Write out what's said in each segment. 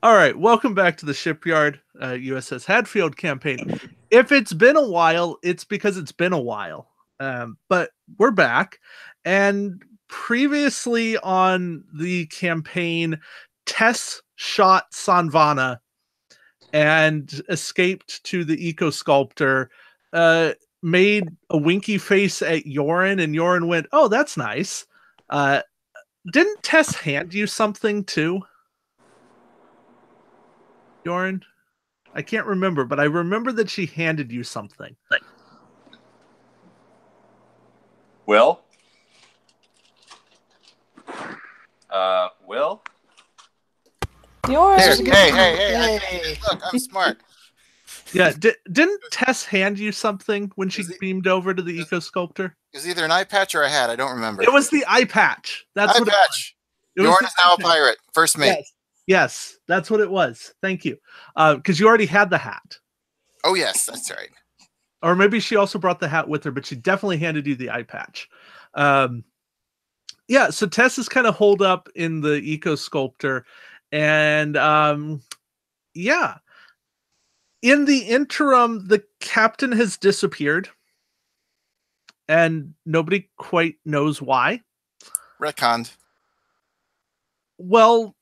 All right, welcome back to the shipyard USS Hadfield campaign. If it's been a while, it's because it's been a while. But we're back. And previously on the campaign, Tess shot Sanvana and escaped to the eco sculptor, made a winky face at Yorin, and Yorin went, "Oh, that's nice." Uh, didn't Tess hand you something too, Yorin? I can't remember, but I remember that she handed you something. Will? Will? Yours. Hey, look, I'm smart. Yeah, didn't Tess hand you something when she beamed over to the eco sculptor? It was either an eye patch or a hat. I don't remember. It was the eye patch. That's eye what patch. it was. Yorn is now a pirate. First mate. Yes, that's what it was. Thank you. Because you already had the hat. Oh, yes, that's right. Or maybe she also brought the hat with her, but she definitely handed you the eye patch. Yeah, so Tess is kind of holed up in the eco sculptor. And yeah. In the interim, the captain has disappeared. And nobody quite knows why. Retconned. Well,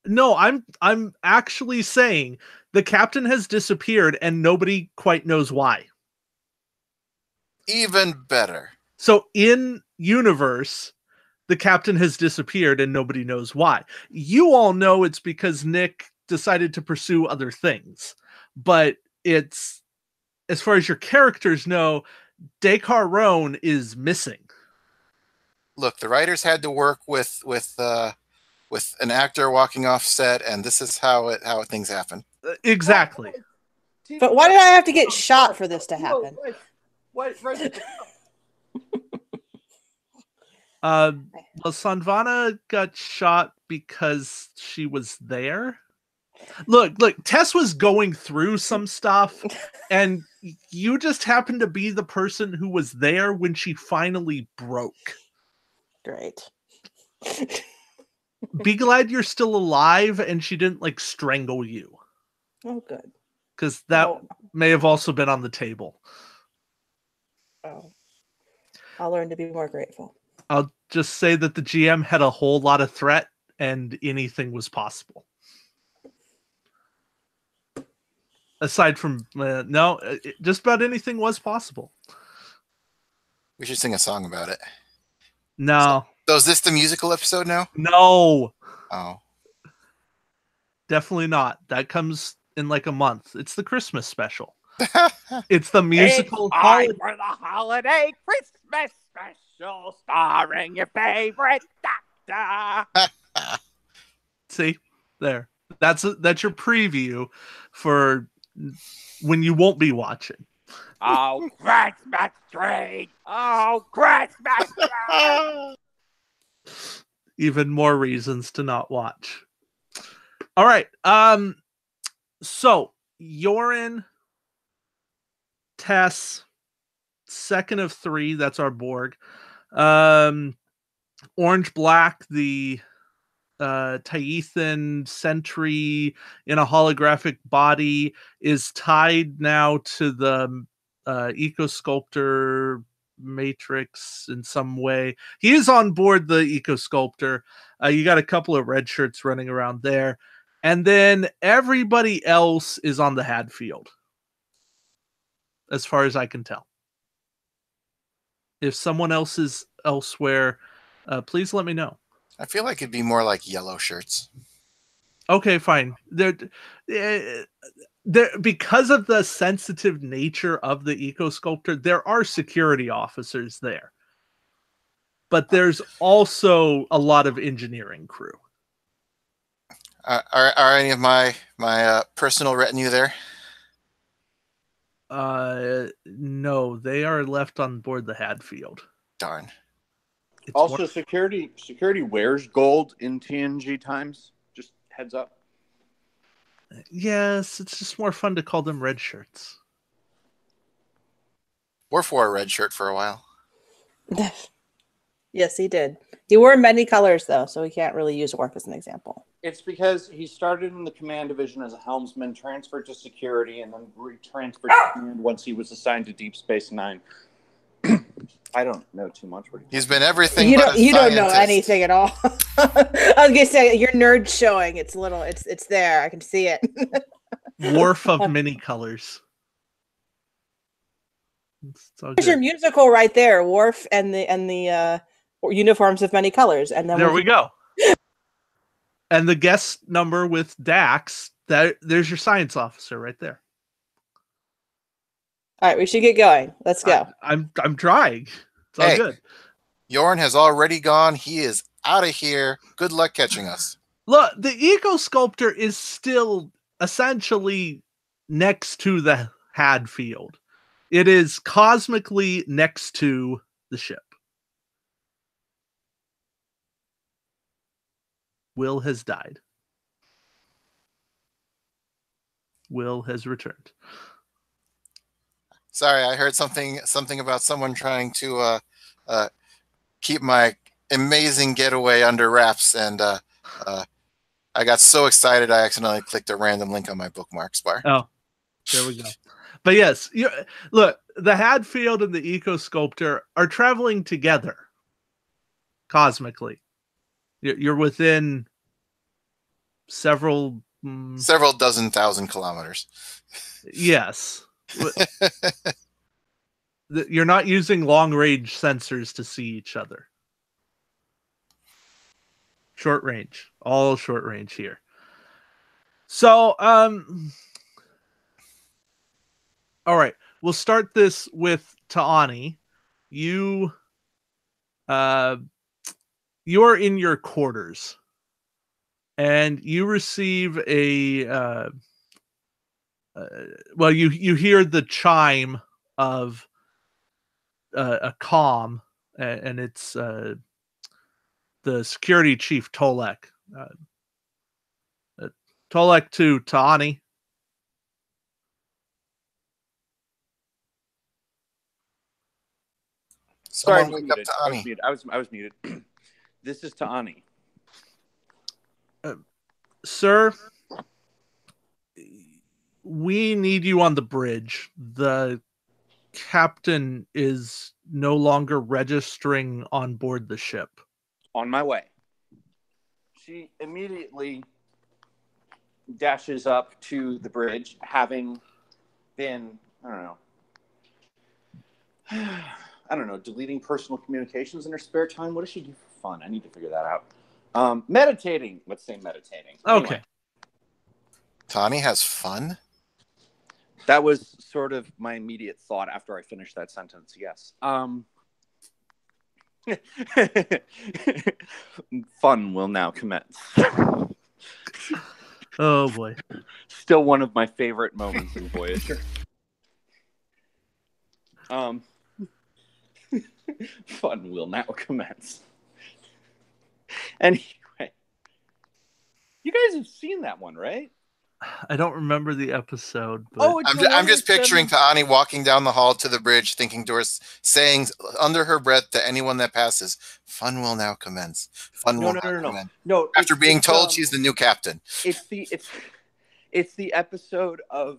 no, I'm actually saying the captain has disappeared and nobody quite knows why. Even better. So in universe, the captain has disappeared and nobody knows why. You all know it's because Nick decided to pursue other things. But it's, as far as your characters know, Dakar Roan is missing. Look, the writers had to work with an actor walking off set, and this is how things happen. Exactly. But why did I have to get shot for this to happen? What? Well, Sanvana got shot because she was there. Look, Tess was going through some stuff, and you just happened to be the person who was there when she finally broke. Great. Be glad you're still alive and she didn't, like, strangle you. Oh, good. Because that may have also been on the table. Oh. I'll learn to be more grateful. I'll just say that the GM had a whole lot of threat and anything was possible. Aside from, just about anything was possible. We should sing a song about it. No. So is this the musical episode now? No. Oh. Definitely not. That comes in like a month. It's the Christmas special. It's the musical. It's time for the holiday Christmas special starring your favorite doctor. See? There. That's your preview for when you won't be watching. Oh, Christmas tree! Oh, Christmas tree! Even more reasons to not watch. All right. So Yorin, Tess, second of 3. That's our Borg. Orange Black, the Tyethan sentry in a holographic body, is tied now to the eco sculptor matrix in some way. He is on board the eco sculptor. You got a couple of red shirts running around there, and then everybody else is on the Hadfield, as far as I can tell. If someone else is elsewhere, please let me know. I feel like it'd be more like yellow shirts. Okay, fine. They're because of the sensitive nature of the eco sculptor, there are security officers there. But there's also a lot of engineering crew. Are any of my personal retinue there? No, they are left on board the Hadfield. Darn. It's also, security wears gold in TNG times. Just heads up. Yes, it's just more fun to call them red shirts. Worf wore a red shirt for a while. Yes, he did. He wore many colors, though, so we can't really use Worf as an example. It's because he started in the command division as a helmsman, transferred to security, and then transferred to command once he was assigned to Deep Space Nine. I don't know too much. He's been everything You but don't. a You don't know scientist. anything at all. I was gonna say your nerd showing. It's little. It's there. I can see it. Wharf of many colors. It's all There's your good. musical right there. Worf and the uniforms of many colors, and then There we go. And the guest number with Dax. There's your science officer right there. All right, we should get going. Let's go. I'm trying. It's all Hey. good. Yorn has already gone. He is out of here. Good luck catching us. Look, the Eco Sculptor is still essentially next to the Hadfield. It is cosmically next to the ship. Will has died. Will has returned. Sorry, I heard something about someone trying to keep my amazing getaway under wraps, and I got so excited I accidentally clicked a random link on my bookmarks bar. Oh, there we go. But yes, look, the Hadfield and the Eco Sculptor are traveling together cosmically. You're within several dozen thousand kilometers. Yes. You're not using long-range sensors to see each other. Short range. All short range here. So, all right. We'll start this with Ta'ani. You're in your quarters. And you receive a well, you hear the chime of a comm, and it's the security chief Tolek. Tolek to Ta'ani. Sorry, Someone wake up Ta'ani. I was muted. This is Ta'ani. Sir, we need you on the bridge. The captain is no longer registering on board the ship. On my way. She immediately dashes up to the bridge, having been, I don't know, deleting personal communications in her spare time. What does she do for fun? I need to figure that out. Meditating. Let's say meditating. Okay. Anyway, Ta'ani has fun? that was sort of my immediate thought after I finished that sentence. Yes. Fun will now commence. Oh boy. Still one of my favorite moments in Voyager. Fun will now commence. Anyway, you guys have seen that one, right? I don't remember the episode, but Oh, I'm just picturing Ta'ani walking down the hall to the bridge, thinking to her, saying under her breath to anyone that passes, "Fun will now commence. Fun will now commence." No. After being told she's the new captain. It's the episode of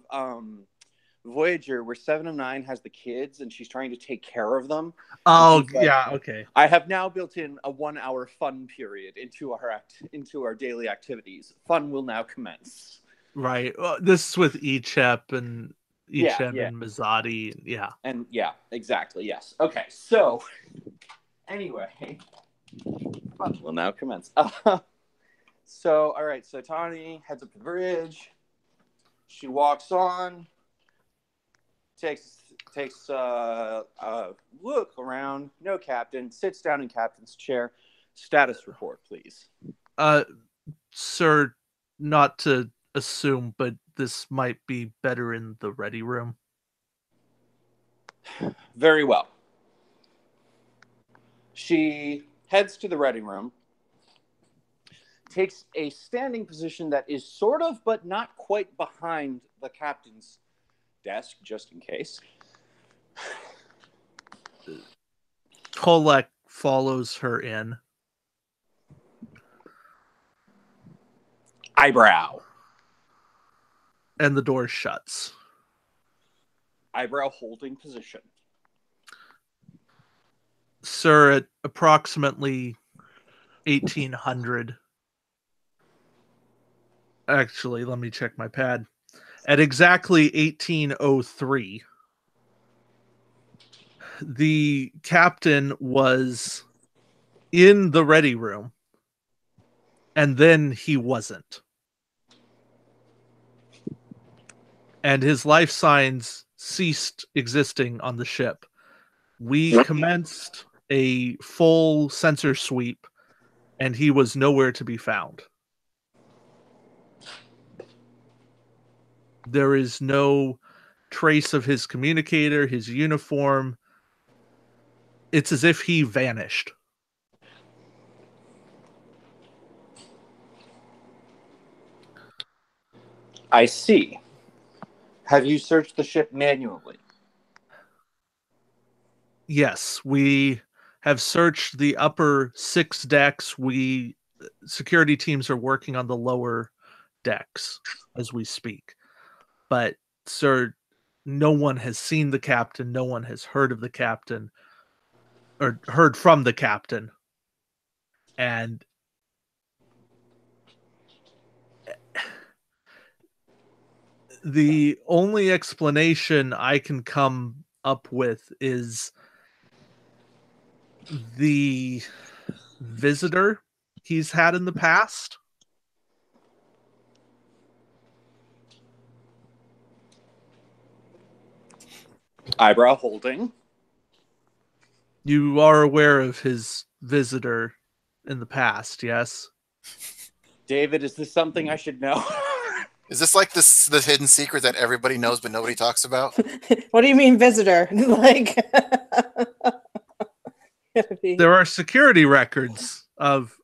Voyager where 7 of 9 has the kids and she's trying to take care of them. oh like, yeah, okay. I have now built in a 1-hour fun period into our daily activities. Fun will now commence. Right. Well, this is with Echep and Yeah. and Mazzotti. Yeah. And yeah, exactly. Yes. Okay. So anyway, fun will now commence. So all right. So Tani heads up to the bridge. She walks on. Takes a look around. No captain. Sits down in captain's chair. Status report, please. Sir, not to assume, but this might be better in the ready room. Very well. She heads to the ready room. Takes a standing position that is sort of, but not quite behind the captain's desk, just in case. Kolek follows her in. Eyebrow. And the door shuts. Eyebrow holding position. Sir, at approximately 1800. Actually, let me check my pad. At exactly 1803, the captain was in the ready room, and then he wasn't. And his life signs ceased existing on the ship. We commenced a full sensor sweep, and he was nowhere to be found. There is no trace of his communicator, his uniform. It's as if he vanished. I see. Have you searched the ship manually? Yes, we have searched the upper 6 decks. Security teams are working on the lower decks as we speak. But, sir, no one has seen the captain. No one has heard of the captain or heard from the captain. And the only explanation I can come up with is the visitor he's had in the past. Eyebrow holding. You are aware of his visitor in the past, yes? David, is this something I should know? Is this like the hidden secret that everybody knows but nobody talks about? What do you mean visitor? Like there are security records of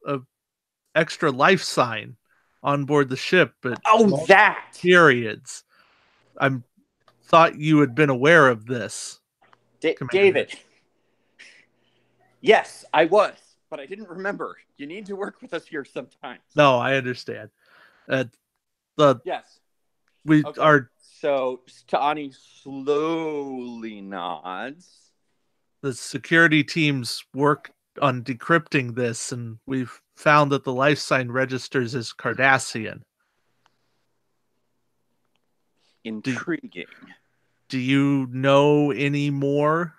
extra life sign on board the ship at that periods. I thought you had been aware of this. David. Yes, I was, but I didn't remember. You need to work with us here sometimes. No, I understand. Yes. We are. So Stani slowly nods. The security teams work on decrypting this, and we've found that the life sign registers as Cardassian. Intriguing. Do you know any more?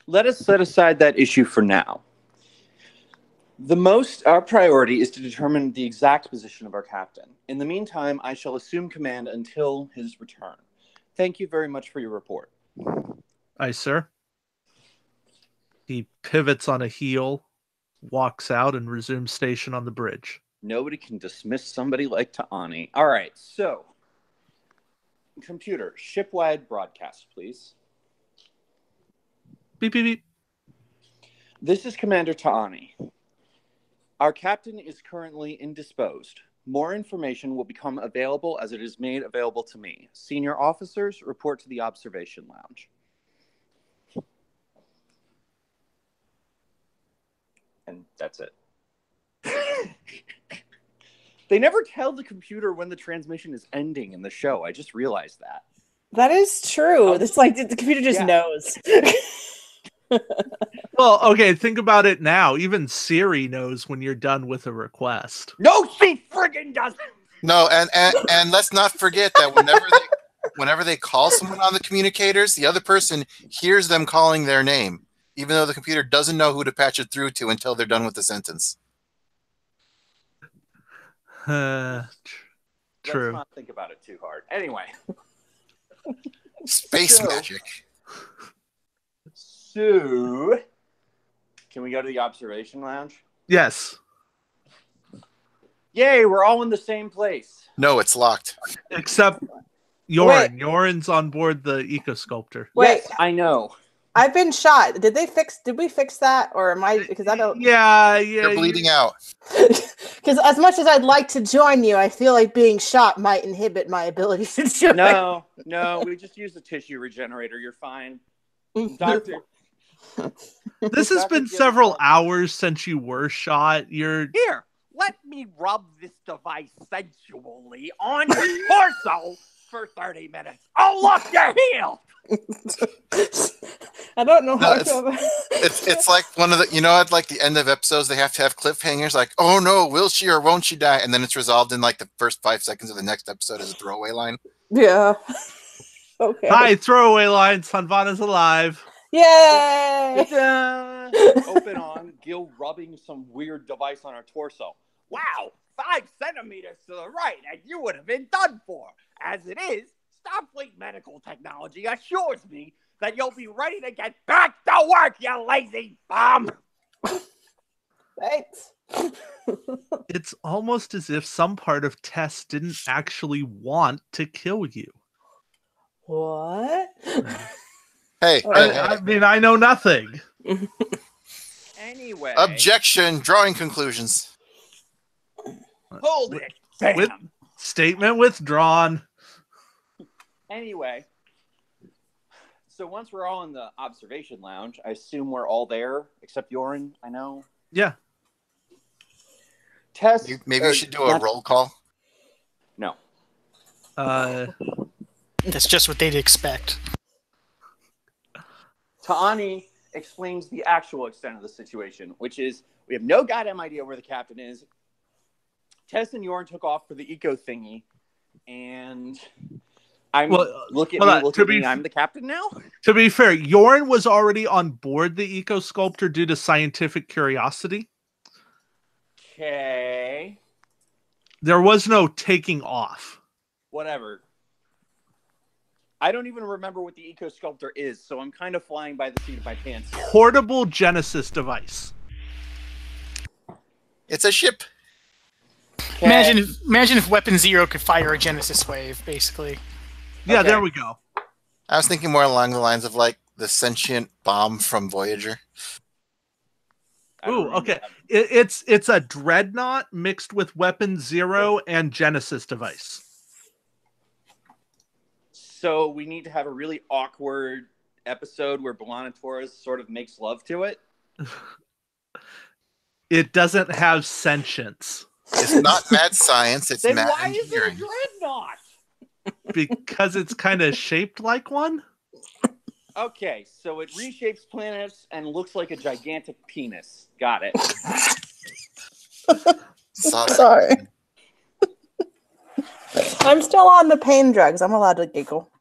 Let us set aside that issue for now. Our priority is to determine the exact position of our captain. In the meantime, I shall assume command until his return. Thank you very much for your report. Aye, sir. He pivots on a heel, walks out, and resumes station on the bridge. Nobody can dismiss somebody like Ta'ani. All right, so computer, ship-wide broadcast, please. Beep, beep, beep. This is Commander Ta'ani. Our captain is currently indisposed. More information will become available as it is made available to me. Senior officers, report to the observation lounge. And that's it. They never tell the computer when the transmission is ending in the show. I just realized that. That is true. It's like the computer just knows. Well, okay, think about it now. Even Siri knows when you're done with a request. No, she friggin' doesn't. No, and let's not forget that whenever they call someone on the communicators, the other person hears them calling their name, even though the computer doesn't know who to patch it through to until they're done with the sentence. True. Let's not think about it too hard. Anyway. Space magic. So, can we go to the observation lounge? Yes. Yay, we're all in the same place. No, it's locked. Except Yorin. Yorin's on board the Eco-Sculptor. Wait, yes, I know. I've been shot. Did we fix that? Or am I, because I don't... Yeah. You're bleeding out. Because as much as I'd like to join you, I feel like being shot might inhibit my ability to join. No, we just used a tissue regenerator. You're fine. This has been several hours since you were shot. You're Here, let me rub this device sensually on your torso for 30 minutes. Oh, look, you're healed! I don't know how it's like one of the, at like the end of episodes, they have to have cliffhangers like, oh no, will she or won't she die? And then it's resolved in like the first 5 seconds of the next episode as a throwaway line. Yeah. Okay. Hi, throwaway line. Sanvana's alive. Yay! Open on Gil rubbing some weird device on her torso. Wow, 5 centimeters to the right, and you would have been done for. As it is, Starfleet medical technology assures me that you'll be ready to get back to work, you lazy bum! Thanks. It's almost as if some part of Tess didn't actually want to kill you. What? Hey, I mean, I know nothing. Anyway. Objection, drawing conclusions. Hold it. Bam. Statement withdrawn. Anyway. So once we're all in the observation lounge, I assume we're all there, except Yoren, I know. Yeah. Tess. Maybe we should do a roll call. No. That's just what they'd expect. Ta'ani explains the actual extent of the situation, which is we have no goddamn idea where the captain is. Tess and Yoren took off for the eco thingy, and I'm I'm the captain now. To be fair, Yoren was already on board the eco sculptor due to scientific curiosity. Okay. There was no taking off. Whatever. I don't even remember what the eco sculptor is, so I'm kind of flying by the seat of my pants here. Portable Genesis device. It's a ship. Okay. Imagine if Weapon Zero could fire a Genesis wave, basically. Yeah, Okay. there we go. I was thinking more along the lines of like the sentient bomb from Voyager. Ooh, okay. It's a dreadnought mixed with Weapon Zero and Genesis device. So we need to have a really awkward episode where B'Elanna Torres sort of makes love to it. It doesn't have sentience. It's not mad science, it's Then mad why is it a engineering. dreadnought? Because it's kind of shaped like one? Okay, so it reshapes planets and looks like a gigantic penis. Got it. Sorry. I'm still on the pain drugs. I'm allowed to giggle.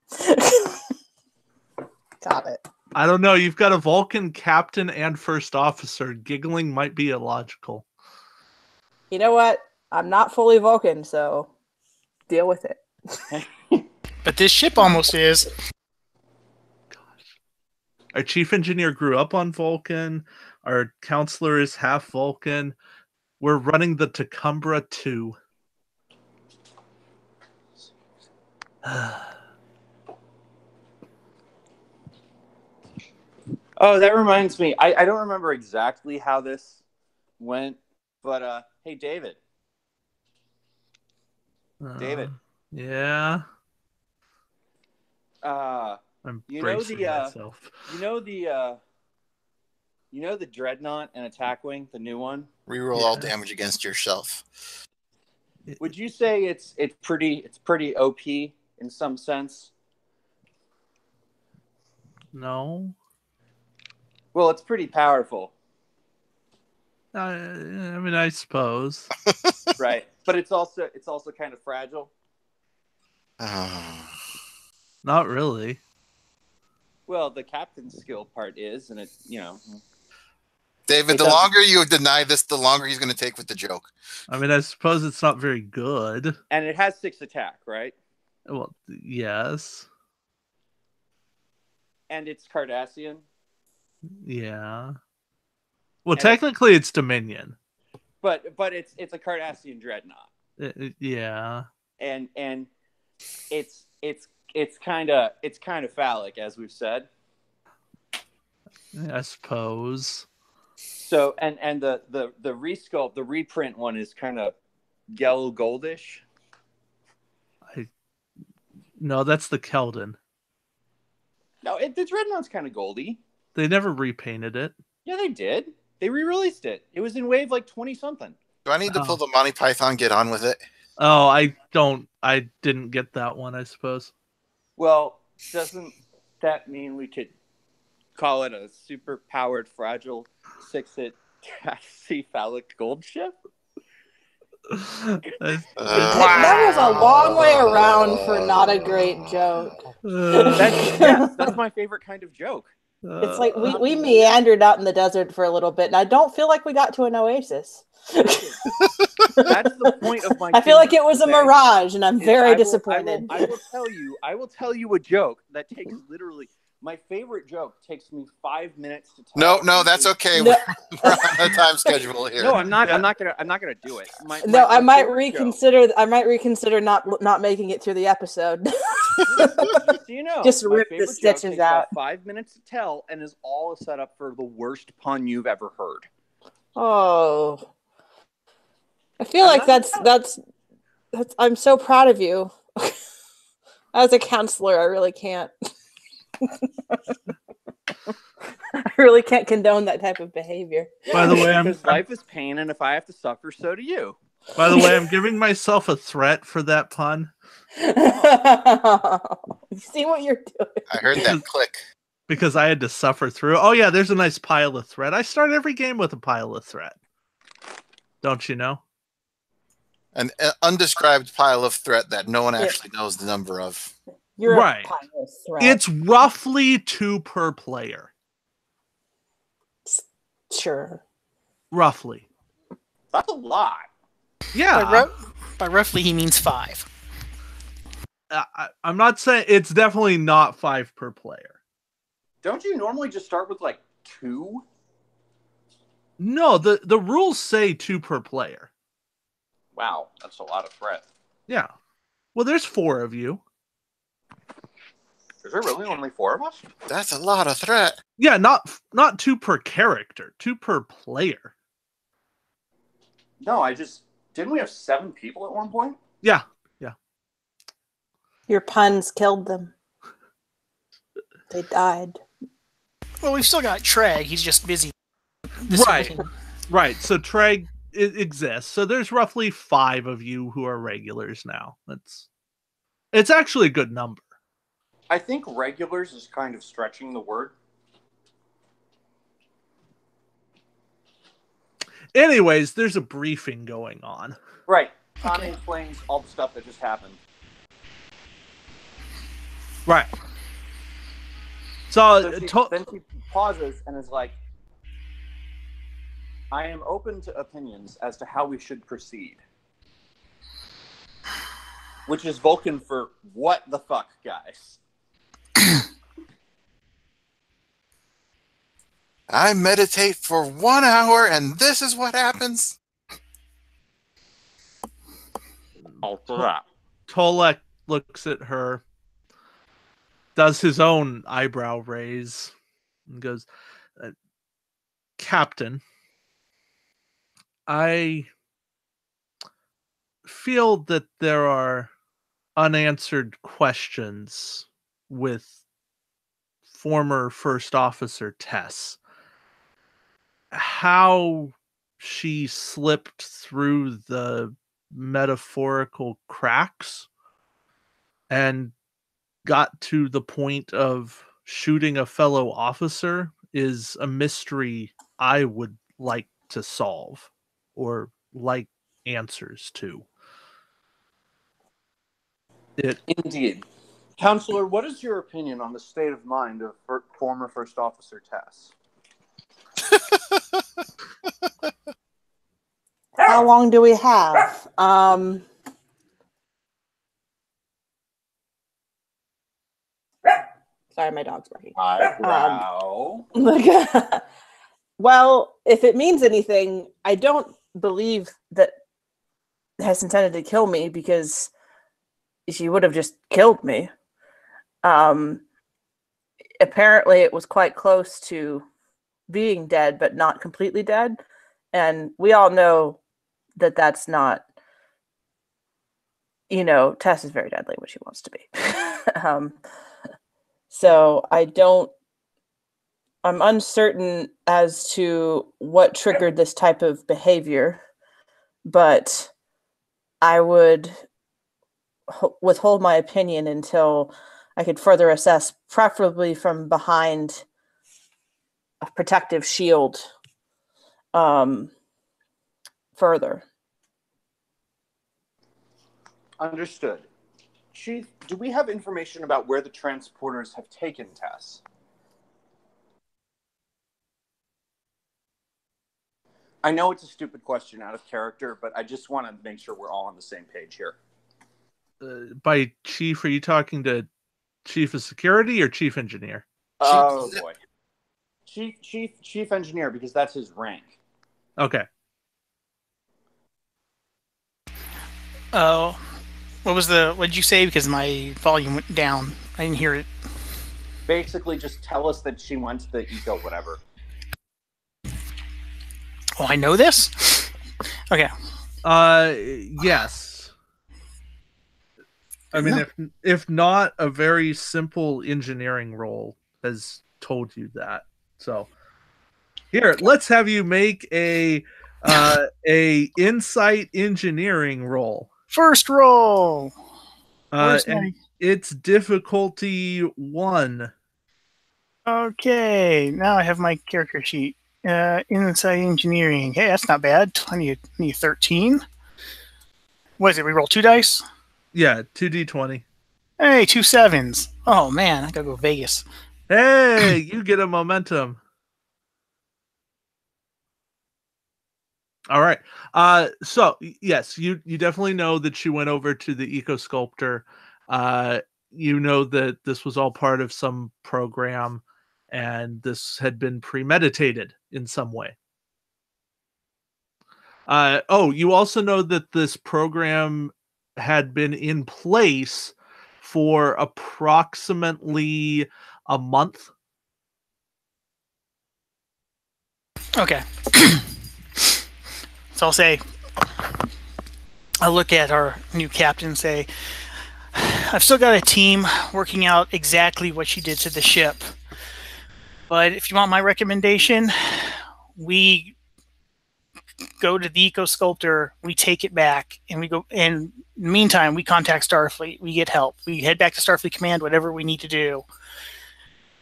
Got it. I don't know. You've got a Vulcan captain and first officer. Giggling might be illogical. You know what? I'm not fully Vulcan, so deal with it. But this ship almost is. Our chief engineer grew up on Vulcan. Our counselor is half Vulcan. We're running the Tekumbra 2. Oh, that reminds me. I don't remember exactly how this went, but hey, David. David. Yeah. I'm bracing myself. You know the Dreadnought and Attack Wing, the new one? Reroll all damage against yourself. Would you say it's pretty OP in some sense? No. Well, it's pretty powerful. I mean, I suppose. Right. But it's also kind of fragile. Not really. Well, the captain's skill part is, and David, the longer you deny this, the longer he's going to take with the joke. I mean, I suppose it's not very good. And it has 6 attack, right? Well, yes. And it's Cardassian. Yeah. Well, technically, it's Dominion. But it's a Cardassian dreadnought. Yeah. And it's kind of phallic, as we've said. I suppose. So and the resculpt, the reprint one is kind of yellow goldish. No, that's the Keldon. No, the dreadnought's kind of goldy. They never repainted it. Yeah, they did. They re-released it. It was in wave like 20-something. Do I need to pull the Monty Python Get On With It? Oh, I didn't get that one, I suppose. Well, doesn't that mean we could call it a super-powered, fragile, 6-hit taxi-phallic gold ship? That was a long way around for not a great joke. That's my favorite kind of joke. It's like we meandered out in the desert for a little bit, and I don't feel like we got to an oasis. That's the point of my. I feel like it was a mirage, and I'm very disappointed. I will tell you a joke that takes literally. My favorite joke takes me 5 minutes to tell. No, that's okay. We're on a time schedule here. No, I'm not. I'm not gonna do it. I might reconsider. I might reconsider not making it through the episode. You know, just rip the stitches out. 5 minutes to tell, and is all set up for the worst pun you've ever heard. Oh, I feel like that's. I'm so proud of you. As a counselor, I really can't. I really can't condone that type of behavior. By the way, because life is pain, and if I have to suffer, so do you. By the way, I'm giving myself a threat for that pun. You see what you're doing? I heard that click. Because I had to suffer through. Oh yeah, there's a nice pile of threat. I start every game with a pile of threat. Don't you know? An undescribed pile of threat that no one actually knows the number of. You're right. A pile of threat. It's roughly 2 per player. Sure. Roughly. That's a lot. Yeah. By roughly, he means 5. I'm not saying it's definitely not 5 per player. Don't you normally just start with like 2? No, the rules say 2 per player. Wow, that's a lot of threat. Yeah. Well, there's 4 of you. Is there really only 4 of us? That's a lot of threat. Yeah, not 2 per character, 2 per player. No, didn't we have 7 people at one point? Yeah. Your puns killed them. They died. Well, we've still got Treg. He's just busy. Right. So Treg exists. So there's roughly 5 of you who are regulars now. It's actually a good number. I think regulars is kind of stretching the word. Anyways, there's a briefing going on. Right. Tommy explains all the stuff that just happened. Right. So then she pauses and is like, I am open to opinions as to how we should proceed. Which is Vulcan for what the fuck, guys? I meditate for 1 hour and this is what happens. Tolek looks at her, does his own eyebrow raise, and goes, Captain, I feel that there are unanswered questions with former First Officer Tess. How she slipped through the metaphorical cracks and got to the point of shooting a fellow officer is a mystery I would like to solve or like answers to. Indeed. Counselor, what is your opinion on the state of mind of former First Officer Tess? How long do we have? Sorry, my dog's barking. Eyebrow. Well, if it means anything, I don't believe that Hess intended to kill me because she would have just killed me. Apparently, it was quite close to being dead, but not completely dead. And we all know that that's not, Tess is very deadly when she wants to be. So I don't I'm uncertain as to what triggered this type of behavior, but I would withhold my opinion until I could further assess, preferably from behind a protective shield. Further. Understood. Chief, do we have information about where the transporters have taken Tess? I know it's a stupid question out of character, but I just want to make sure we're all on the same page here. By chief, are you talking to chief of security or chief engineer? Oh boy, chief engineer, because that's his rank. Okay. Oh, what did you say? Because my volume went down. I didn't hear it. Basically, just tell us that she went to the eco whatever. Oh, I know this? Okay. Yes. I mean, if not, a very simple engineering role has told you that. So here, let's have you make a insight engineering roll. First roll. And it's difficulty 1. Okay, now I have my character sheet. Insight engineering. Hey, that's not bad. 13. What is it? We roll 2 dice? Yeah, 2d20. Hey, 2 7s. Oh man, I gotta go Vegas. Hey, you get a momentum. All right. So yes, you definitely know that she went over to the Eco Sculptor. You know that this was all part of some program, and this had been premeditated in some way. You also know that this program had been in place for approximately a month. Okay. So I'll look at our new captain and say, I've still got a team working out exactly what she did to the ship. But if you want my recommendation, we go to the Eco Sculptor, we take it back, and we go. And in the meantime, we contact Starfleet. We get help. We head back to Starfleet Command, whatever we need to do.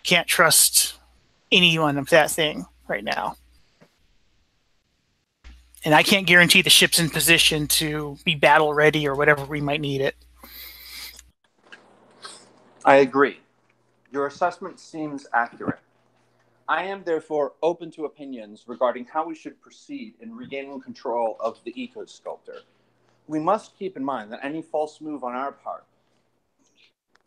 Can't trust anyone of that thing right now. And I can't guarantee the ship's in position to be battle ready or whatever we might need it. I agree. Your assessment seems accurate. I am therefore open to opinions regarding how we should proceed in regaining control of the Eco Sculptor. We must keep in mind that any false move on our part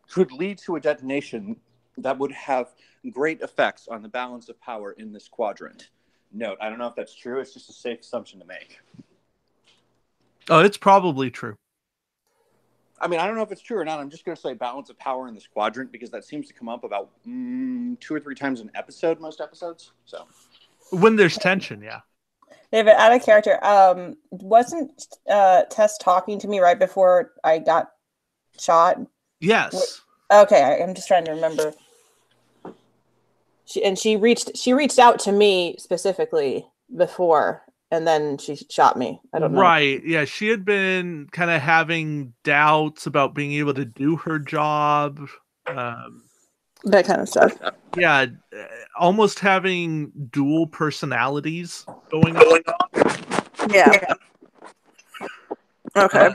could lead to a detonation that would have great effects on the balance of power in this quadrant. Note, I don't know if that's true. It's just a safe assumption to make. Oh, it's probably true. I mean, I don't know if it's true or not. I'm just going to say balance of power in this quadrant because that seems to come up about 2 or 3 times an episode, most episodes. So, when there's tension, yeah. David, out of character, wasn't Tess talking to me right before I got shot? Yes. Okay, I'm just trying to remember. She reached out to me specifically before, and then she shot me. I don't know. Right. Yeah, she had been kind of having doubts about being able to do her job. That kind of stuff. Yeah, almost having dual personalities going on. Yeah. Okay.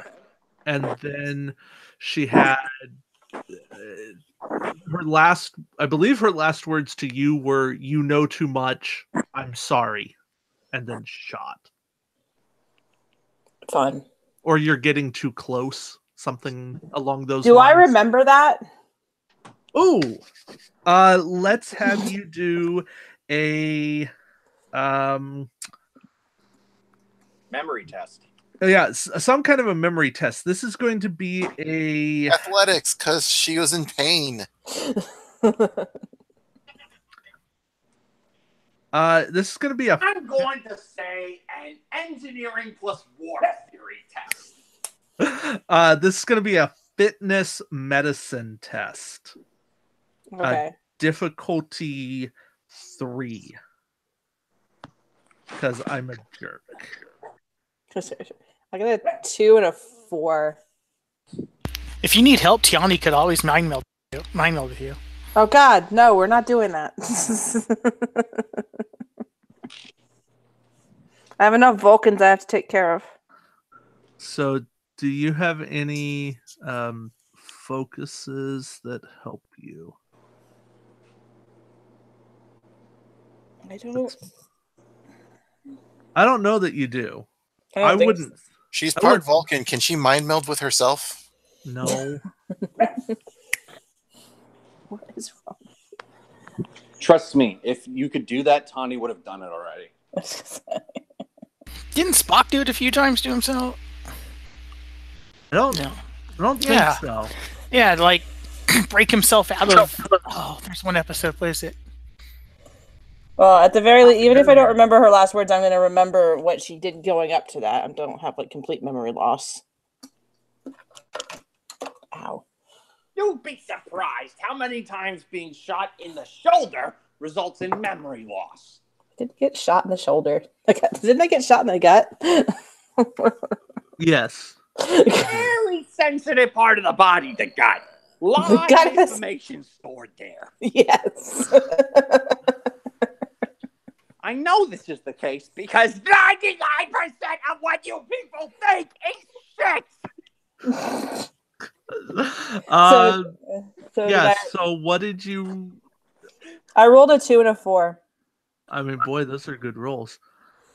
And then she had her last words to you were, "You know too much. I'm sorry." And then shot. Fun. Or you're getting too close. Something along those lines. Do I remember that? Oh, let's have you do a memory test. Yeah, some kind of a memory test. This is going to be a athletics because she was in pain. This is going to be a. I'm going to say an engineering plus war theory test. This is going to be a fitness medicine test. Okay. Difficulty 3. Because I'm a jerk. I got a 2 and a 4. If you need help, Tiani could always mind meld with you. Oh God, no, we're not doing that. I have enough Vulcans I have to take care of. So, do you have any focuses that help you? I don't know that you do. I wouldn't. She's part Vulcan. Can she mind meld with herself? No. What is wrong? Trust me, if you could do that, Tawny would have done it already. Didn't Spock do it a few times to himself? I don't think so. Yeah, like break himself out of. Oh, there's one episode. What is it? Well, at the very least, even if I don't remember her last words, I'm going to remember what she did going up to that. I don't have like complete memory loss. Ow. You'd be surprised how many times being shot in the shoulder results in memory loss. I didn't get shot in the shoulder. Didn't I get shot in the gut? Yes. Very sensitive part of the body, the gut. Lot of information stored there. Yes. I know this is the case because 99% of what you people think is shit. So what did you... I rolled a 2 and a 4. I mean, boy, those are good rolls.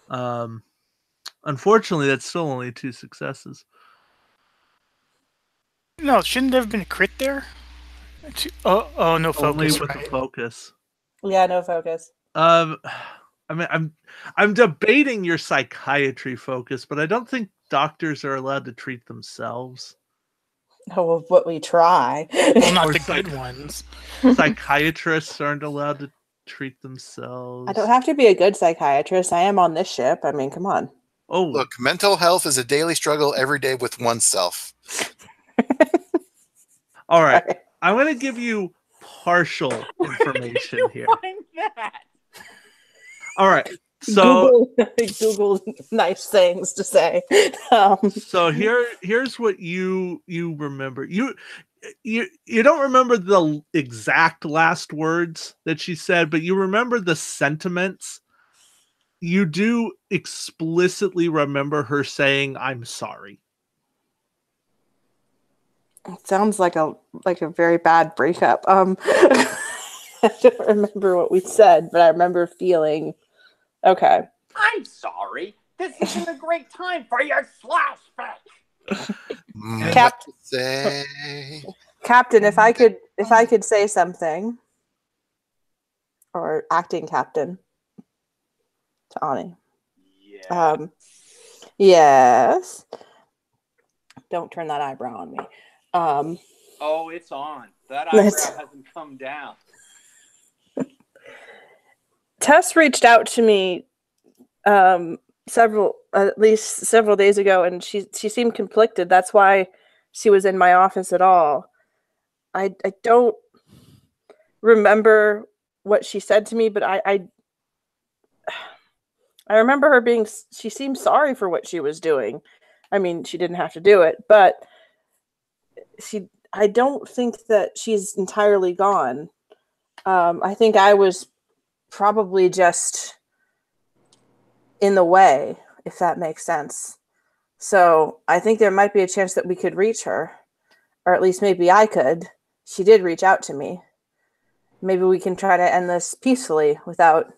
Unfortunately, that's still only 2 successes. No, shouldn't there have been a crit there? Oh, no focus. Only with a focus. Yeah, no focus. I mean, I'm debating your psychiatry focus, but I don't think doctors are allowed to treat themselves. Oh, well, what we try. Well, not the good ones. Psychiatrists aren't allowed to treat themselves. I don't have to be a good psychiatrist. I am on this ship. I mean, come on. Oh, look, mental health is a daily struggle every day with oneself. All right. I'm going to give you partial information here. Find that? All right. So Google nice things to say. So here's what you remember. You don't remember the exact last words that she said, but you remember the sentiments. You do explicitly remember her saying, "I'm sorry." It sounds like a very bad breakup. I don't remember what we said, but I remember feeling okay. I'm sorry. This isn't a great time for your flashback. Captain, if I could say something, or acting captain to Ani. Yeah. Yes. Don't turn that eyebrow on me. Oh, it's on. That eyebrow hasn't come down. Tess reached out to me several days ago, and she seemed conflicted. That's why she was in my office at all. I don't remember what she said to me, but I remember her being, she seemed sorry for what she was doing. I mean, she didn't have to do it, but I don't think that she's entirely gone. I think I was probably just in the way, if that makes sense. So I think there might be a chance that we could reach her, or at least maybe I could. She did reach out to me. Maybe we can try to end this peacefully without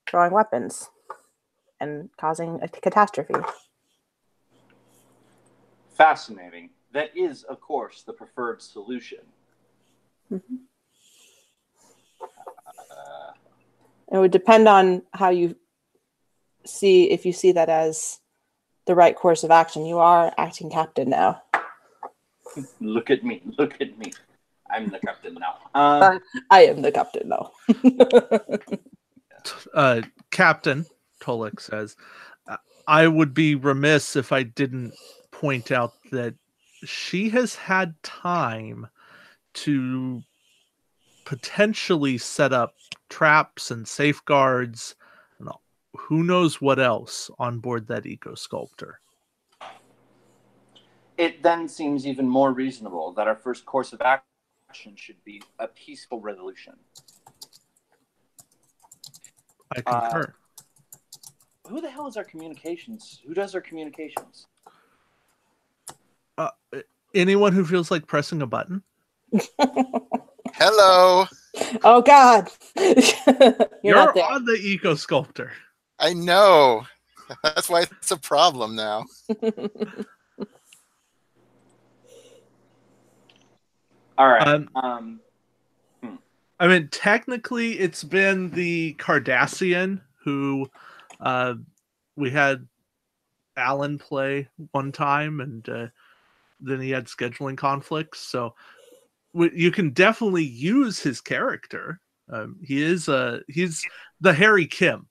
throwing weapons and causing a catastrophe. Fascinating. That is, of course, the preferred solution. Mm-hmm. It would depend on how you see, if you see that as the right course of action. You are acting captain now. Look at me. Look at me. I'm the captain now. I am the captain now. Captain, Tolek says, I would be remiss if I didn't point out that she has had time to potentially set up traps and safeguards, and who knows what else on board that eco sculptor. It then seems even more reasonable that our first course of action should be a peaceful resolution. I concur. Who the hell is our communications? Who does our communications? Anyone who feels like pressing a button. Hello. Oh God. You're not there. on the eco sculptor. I know. That's why it's a problem now. All right. I mean, technically, it's been the Cardassian who we had Alan play one time, and then he had scheduling conflicts. So you can definitely use his character. He's the Harry Kim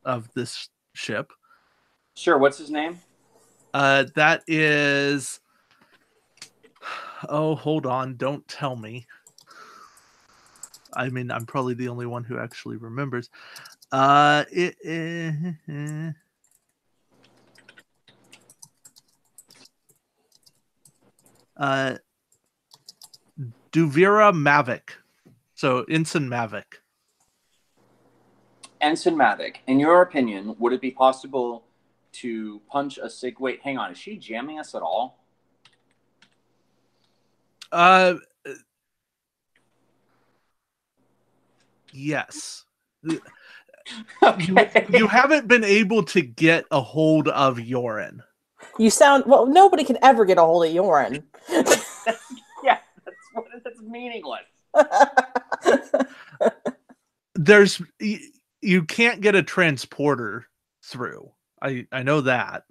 of this ship. Sure. What's his name? That is. Oh, hold on! Don't tell me. I mean, I'm probably the only one who actually remembers. Duvira Mavic. So Ensign Mavic. Ensign Mavic. In your opinion, would it be possible to punch a sig? Wait, hang on. Is she jamming us at all? Yes. Okay. You haven't been able to get a hold of Yorin. You sound well. Nobody can ever get a hold of Yorin. Yeah, that's meaningless. You can't get a transporter through. I know that.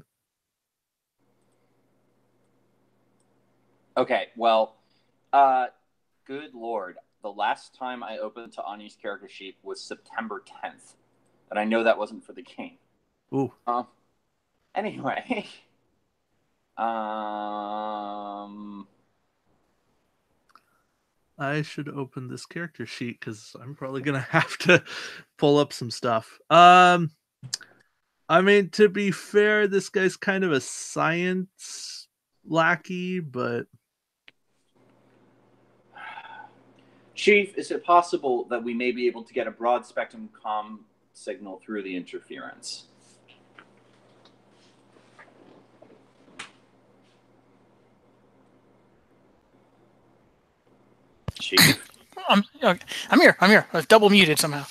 Okay, well, good Lord. The last time I opened to Ani's character sheet was September 10th. And I know that wasn't for the game. Ooh. Anyway. I should open this character sheet because I'm probably going to have to pull up some stuff. I mean, to be fair, this guy's kind of a science lackey, but... Chief, is it possible that we may be able to get a broad spectrum comm signal through the interference? Chief? I'm here. I was double muted somehow.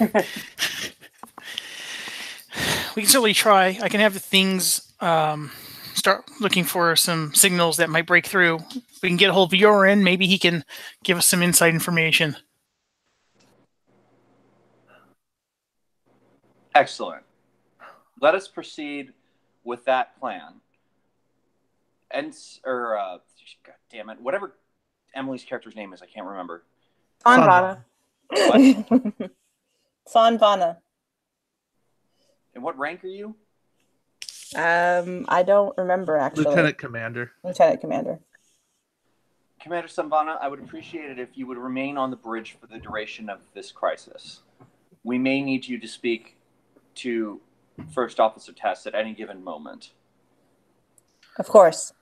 We can certainly try. I can have the things start looking for some signals that might break through. We can get a hold of Yorin. Maybe he can give us some inside information. Excellent. Let us proceed with that plan. God damn it, whatever Emily's character's name is, I can't remember. Sanvana. What? Sanvana. And what rank are you? I don't remember actually. Lieutenant Commander. Lieutenant Commander. Commander Sanvana, I would appreciate it if you would remain on the bridge for the duration of this crisis. We may need you to speak to First Officer Tess at any given moment. Of course.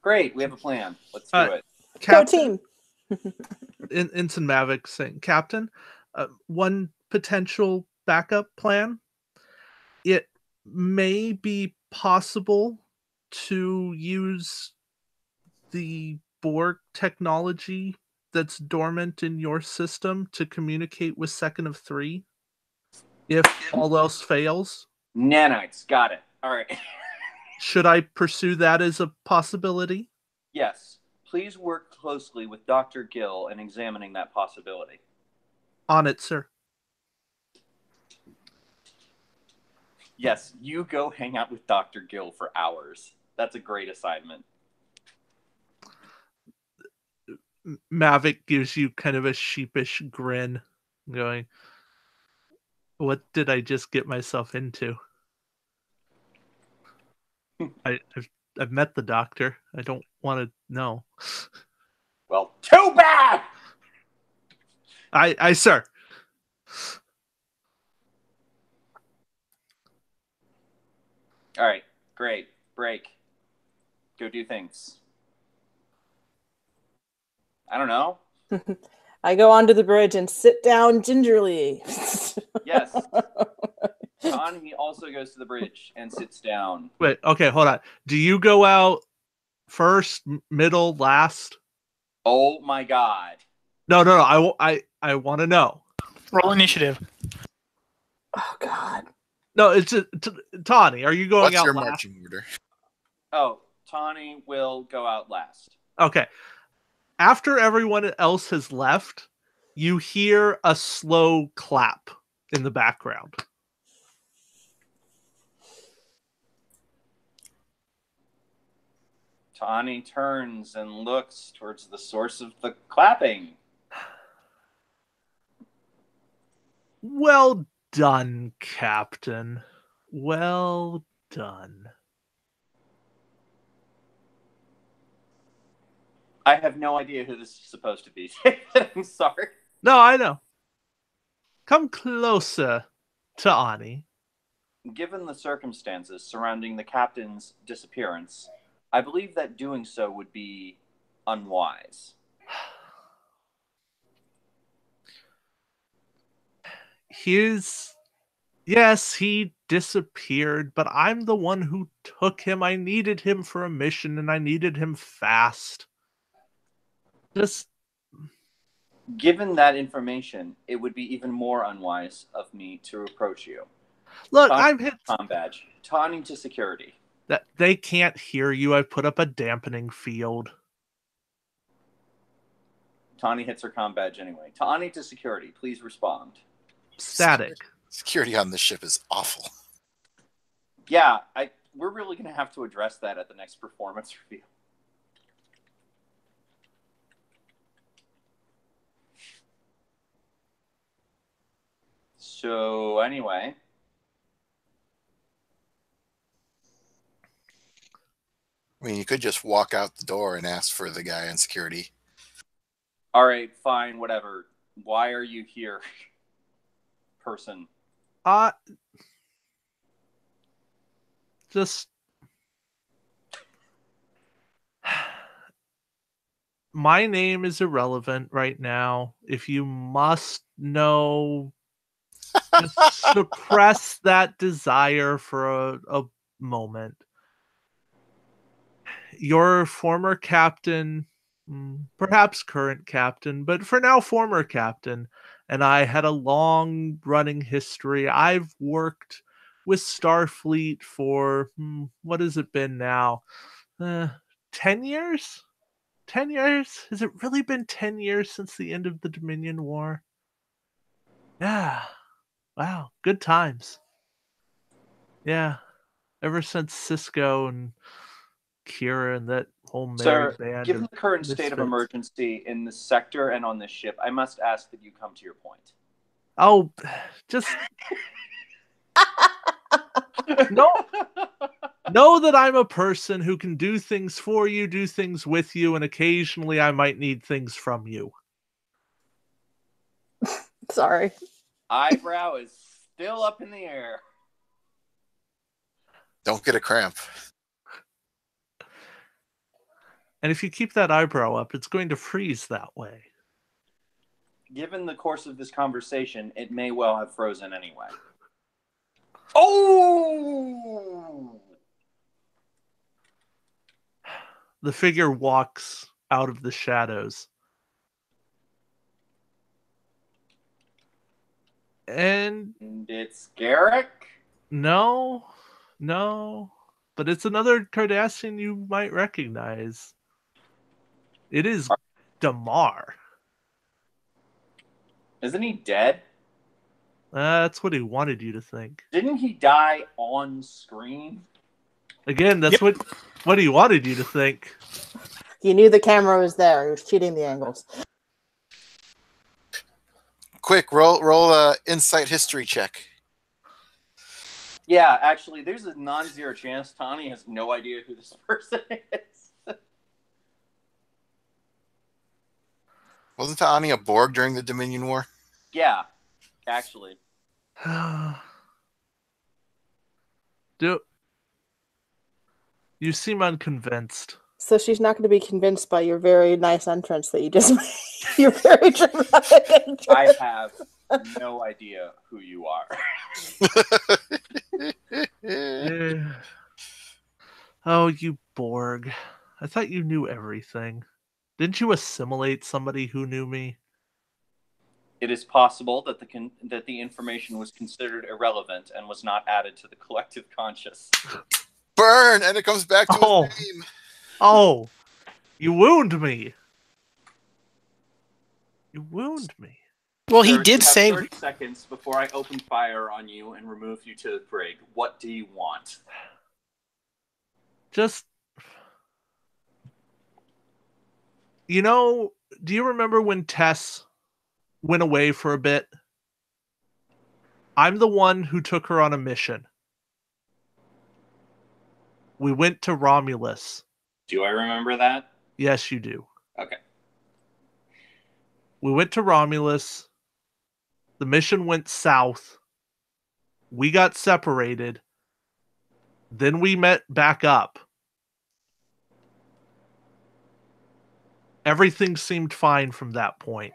Great, we have a plan. Let's do it. Go team. Ensign Mavic saying, Captain, one potential backup plan. It may be possible to use the Borg technology that's dormant in your system to communicate with Second of Three if all else fails. Nanites, got it. All right. Should I pursue that as a possibility? Yes. Please work closely with Dr. Gill in examining that possibility. On it, sir. Yes, you go hang out with Dr. Gill for hours. That's a great assignment. Mavic gives you kind of a sheepish grin, going, what did I just get myself into? I've met the doctor. I don't want to know. Well, too bad! I sir. All right, great. Break. Go do things. I don't know. I go onto the bridge and sit down gingerly. Yes. Tawny also goes to the bridge and sits down. Wait, okay, hold on. Do you go out first, middle, last? Oh my god. No. I want to know. Roll initiative. Oh God. No, it's just Tawny. Are you going What's out your last? marching order? Oh, Tawny will go out last. Okay. After everyone else has left, you hear a slow clap in the background. Tawny turns and looks towards the source of the clapping. Well done, Captain. Well done. I have no idea who this is supposed to be. I'm sorry. No, I know. Come closer to Ani. Given the circumstances surrounding the captain's disappearance, I believe that doing so would be unwise. Yes, he disappeared, but I'm the one who took him. I needed him for a mission, and I needed him fast. Just Given that information, it would be even more unwise of me to approach you. look, Tawny I'm hit. com badge. Tawny to security. That they can't hear you. I've put up a dampening field. Tawny hits her com badge anyway. Tawny to security. Please respond. Static. Security on this ship is awful. Yeah, we're really going to have to address that at the next performance review. So, anyway. I mean, you could just walk out the door and ask for the guy on security. All right, fine, whatever. Why are you here, person? Just my name is irrelevant right now. If you must know, just suppress that desire for a moment. Your former captain, perhaps current captain, but for now former captain, and I had a long running history. I've worked with Starfleet for what has it been now? 10 years? 10 years? Has it really been 10 years since the end of the Dominion War? Yeah. Wow. Good times. Yeah. Ever since Cisco and Kira and that whole merry Sir, band. given the current state of misfits. emergency in the sector and on this ship, I must ask that you come to your point. Oh, just know that I'm a person who can do things for you, do things with you, and occasionally I might need things from you. Sorry. Eyebrow is still up in the air. Don't get a cramp. And if you keep that eyebrow up, it's going to freeze that way. Given the course of this conversation, it may well have frozen anyway. Oh! The figure walks out of the shadows. And it's Garrick? No. But it's another Cardassian you might recognize. It is Damar. Isn't he dead? That's what he wanted you to think. Didn't he die on screen? Again, that's what he wanted you to think. He knew the camera was there. He was cheating the angles. Quick, roll a insight history check. Yeah, actually, there's a non-zero chance Tawny has no idea who this person is. Wasn't Taani a Borg during the Dominion War? Yeah, actually. You seem unconvinced. So she's not going to be convinced by your very nice entrance that you just made. Your very dramatic entrance. I have no idea who you are. Oh, you Borg. I thought you knew everything. Didn't you assimilate somebody who knew me? It is possible that the information was considered irrelevant and was not added to the collective conscious. Burn! And it comes back to his name. Oh, you wound me. You wound me. Well, Sir, he did you say... have 30 seconds before I open fire on you and remove you to the brig. What do you want? Just... You know, do you remember when Tess went away for a bit? I'm the one who took her on a mission. We went to Romulus. Do I remember that? Yes, you do. Okay. We went to Romulus. The mission went south. We got separated. Then we met back up. Everything seemed fine from that point.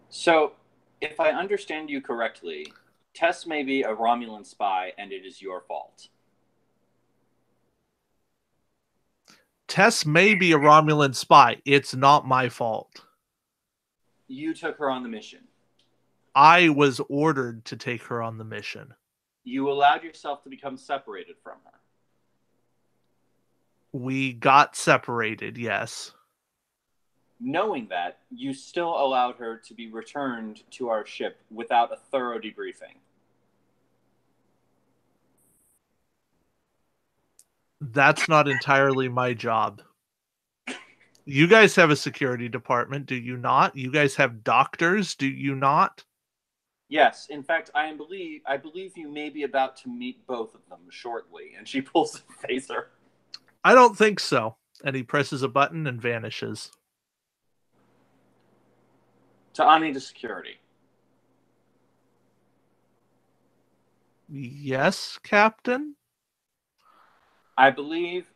So, if I understand you correctly, Tess may be a Romulan spy and it is your fault. Tess may be a Romulan spy. It's not my fault. You took her on the mission. I was ordered to take her on the mission. You allowed yourself to become separated from her. We got separated, yes. Knowing that, you still allowed her to be returned to our ship without a thorough debriefing. That's not entirely my job. You guys have a security department, do you not? You guys have doctors, do you not? Yes, in fact, I believe you may be about to meet both of them shortly. And she pulls a phaser. I don't think so. And he presses a button and vanishes. Taani to security. Yes, Captain? I believe...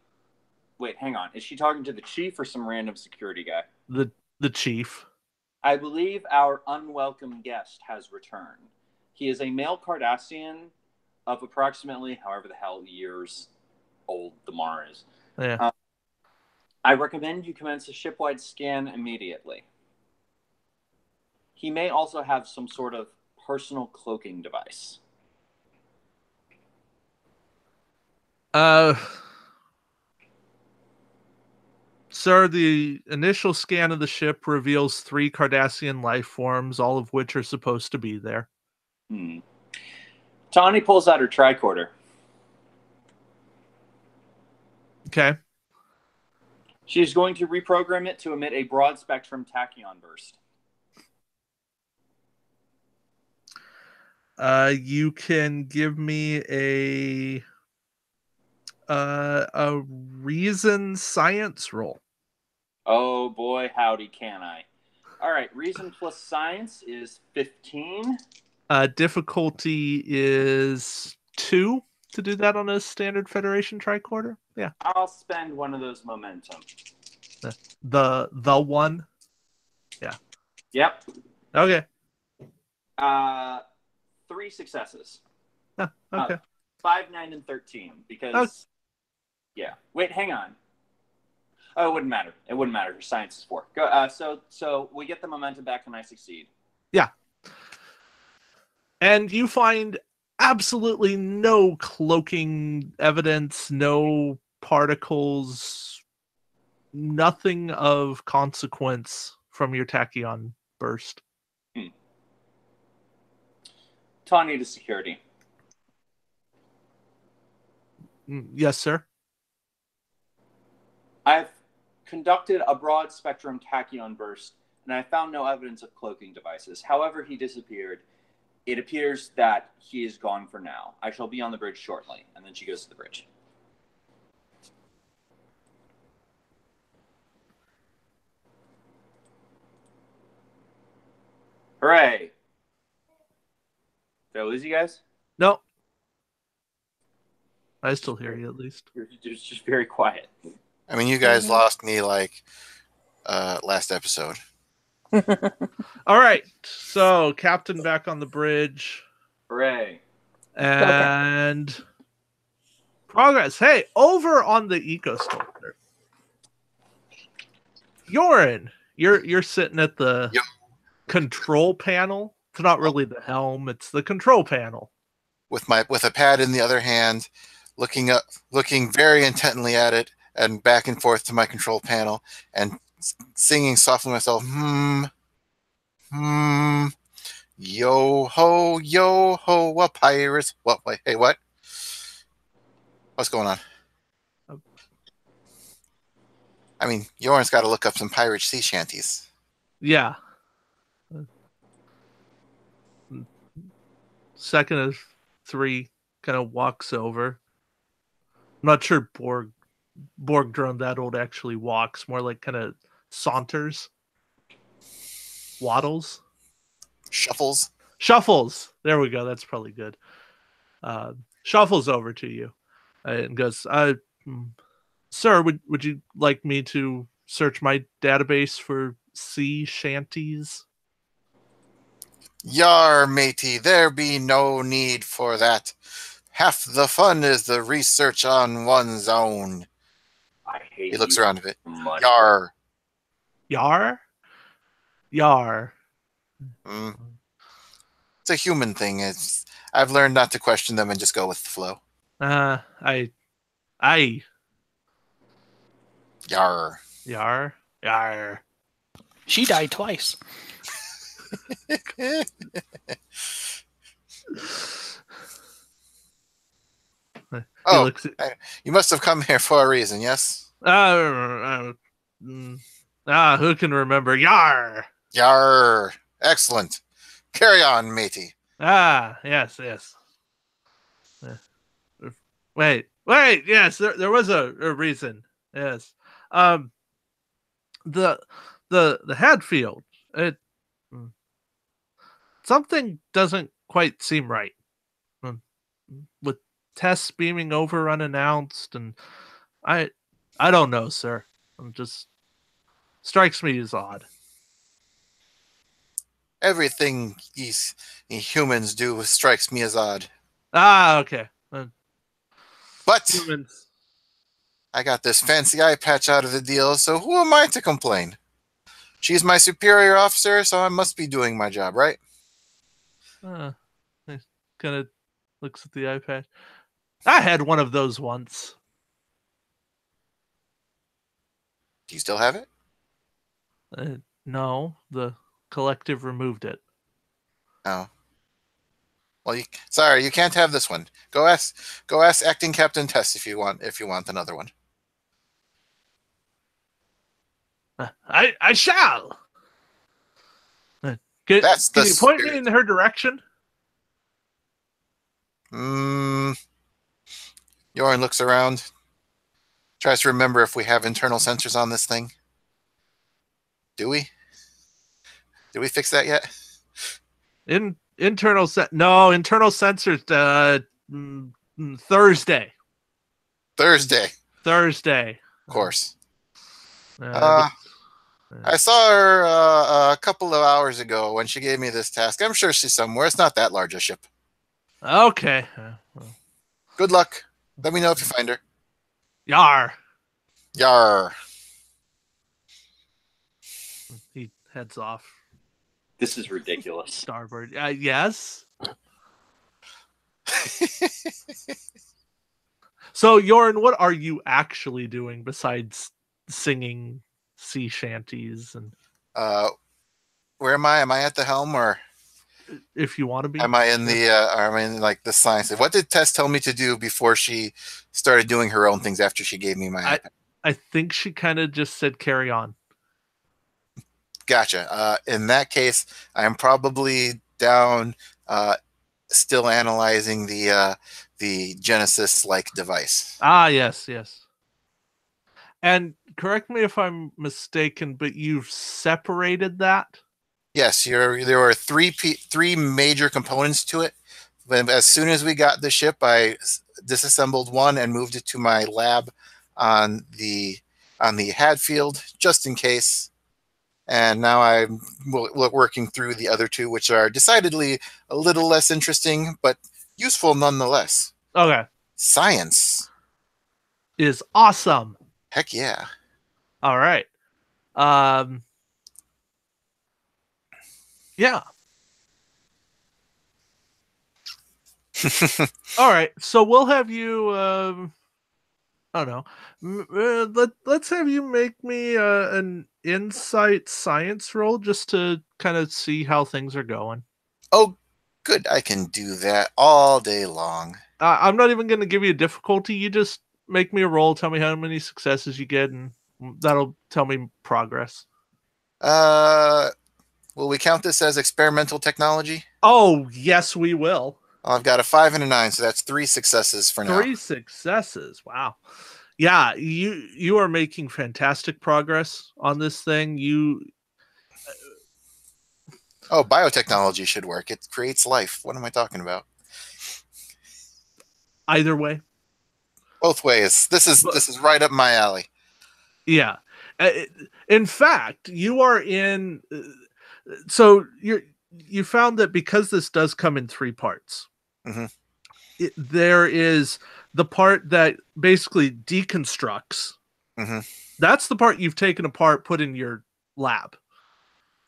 Wait, hang on. Is she talking to the chief or some random security guy? The chief. I believe our unwelcome guest has returned. He is a male Cardassian of approximately however the hell years old the Mar is. Yeah. I recommend you commence a shipwide scan immediately. He may also have some sort of personal cloaking device. Sir, the initial scan of the ship reveals 3 Cardassian life forms, all of which are supposed to be there. Taani pulls out her tricorder. Okay. She's going to reprogram it to emit a broad spectrum tachyon burst. You can give me a reason science roll. Oh boy, howdy can I. All right, reason plus science is 15. Difficulty is 2 to do that on a standard Federation tricorder. Yeah. I'll spend one of those momentum. The one? Yeah. Yep. Okay. 3 successes. Oh, okay. 5, 9, and 13. Because, yeah. Wait, hang on. Oh, it wouldn't matter. It wouldn't matter. Her science is 4. Go. So we get the momentum back and I succeed. Yeah. And you find absolutely no cloaking evidence, no particles, nothing of consequence from your tachyon burst. Taani to security. Yes, sir. I've conducted a broad spectrum tachyon burst, and I found no evidence of cloaking devices. However, he disappeared. It appears that he is gone for now. I shall be on the bridge shortly. And then she goes to the bridge. Hooray! Did I lose you guys? No. I still hear you, at least. You're just very quiet. I mean, you guys lost me like last episode. All right. So, Captain back on the bridge. Hooray. And progress. Hey, over on the EcoStormer. Yorin, you're sitting at the control panel. It's not really the helm, it's the control panel. With a pad in the other hand, looking very intently at it and back and forth to my control panel and singing softly to myself, yo ho, what pirates? What? Wait, hey, what? What's going on? I mean, Yoren's got to look up some pirate sea shanties. Yeah. Second of three kind of walks over. I'm not sure Borg drone that old actually walks, more like kind of saunters, waddles, shuffles. There we go. That's probably good. Shuffles over to you and goes, "Sir, would you like me to search my database for sea shanties?" Yar, matey, there be no need for that. Half the fun is the research on one's own. I hate He looks you around a bit. so much. Yar. Yar. It's a human thing. I've learned not to question them and just go with the flow. I. Yar. Yar. She died twice. Oh, you must have come here for a reason, yes? Who can remember? Yar. Yar. Excellent. Carry on, matey. Yes. Wait. Yes, there was a reason. Yes. The Hadfield. Something doesn't quite seem right. With tests beaming over unannounced, and I don't know, sir. It just strikes me as odd. Everything these humans do strikes me as odd. Okay. But Humans. I got this fancy eye patch out of the deal, so who am I to complain? She's my superior officer, so I must be doing my job, right? He kind of looks at the iPad. I had one of those once. Do you still have it? No, the collective removed it. Oh. Well, sorry, you can't have this one. Go ask Acting Captain Tess if you want another one. I shall. Can you point me in her direction? Yoren looks around, tries to remember if we have internal sensors on this thing. Do we? Did we fix that yet? Internal sensors. Thursday. Of course. I saw her a couple of hours ago when she gave me this task. I'm sure she's somewhere. It's not that large a ship. Okay. Good luck. Let me know if you find her. Yar. He heads off. This is ridiculous. Starboard. Yes. So, Yoren, what are you actually doing besides singing sea shanties? And where am I? Am I at the helm, or if you want to be? Am I in like the science? What did Tess tell me to do before she started doing her own things after she gave me my iPad? I think she kind of just said carry on. Gotcha. In that case, I am probably down, still analyzing the Genesis-like device. Yes. And correct me if I'm mistaken, but you've separated that? Yes, there were three major components to it. But as soon as we got the ship, I disassembled one and moved it to my lab on the Hadfield, just in case. And now I'm working through the other two, which are decidedly a little less interesting, but useful nonetheless. Okay. Science is awesome. Heck yeah. All right. Yeah. All right. So we'll have you. I don't know. Let's have you make me an insight science roll just to kind of see how things are going. Oh, good. I can do that all day long. I'm not even going to give you a difficulty. You just make me a roll. Tell me how many successes you get, and that'll tell me progress. Will we count this as experimental technology? Oh, yes, we will. I've got a 5 and a 9, so that's 3 successes for now. 3 successes. Wow. Yeah, you are making fantastic progress on this thing. Oh, biotechnology should work. It creates life. What am I talking about? Either way. Both ways. This is right up my alley. Yeah. In fact, you are in. So you found that because this does come in 3 parts. Mm-hmm. There is the part that basically deconstructs. Mm-hmm. That's the part you've taken apart, put in your lab.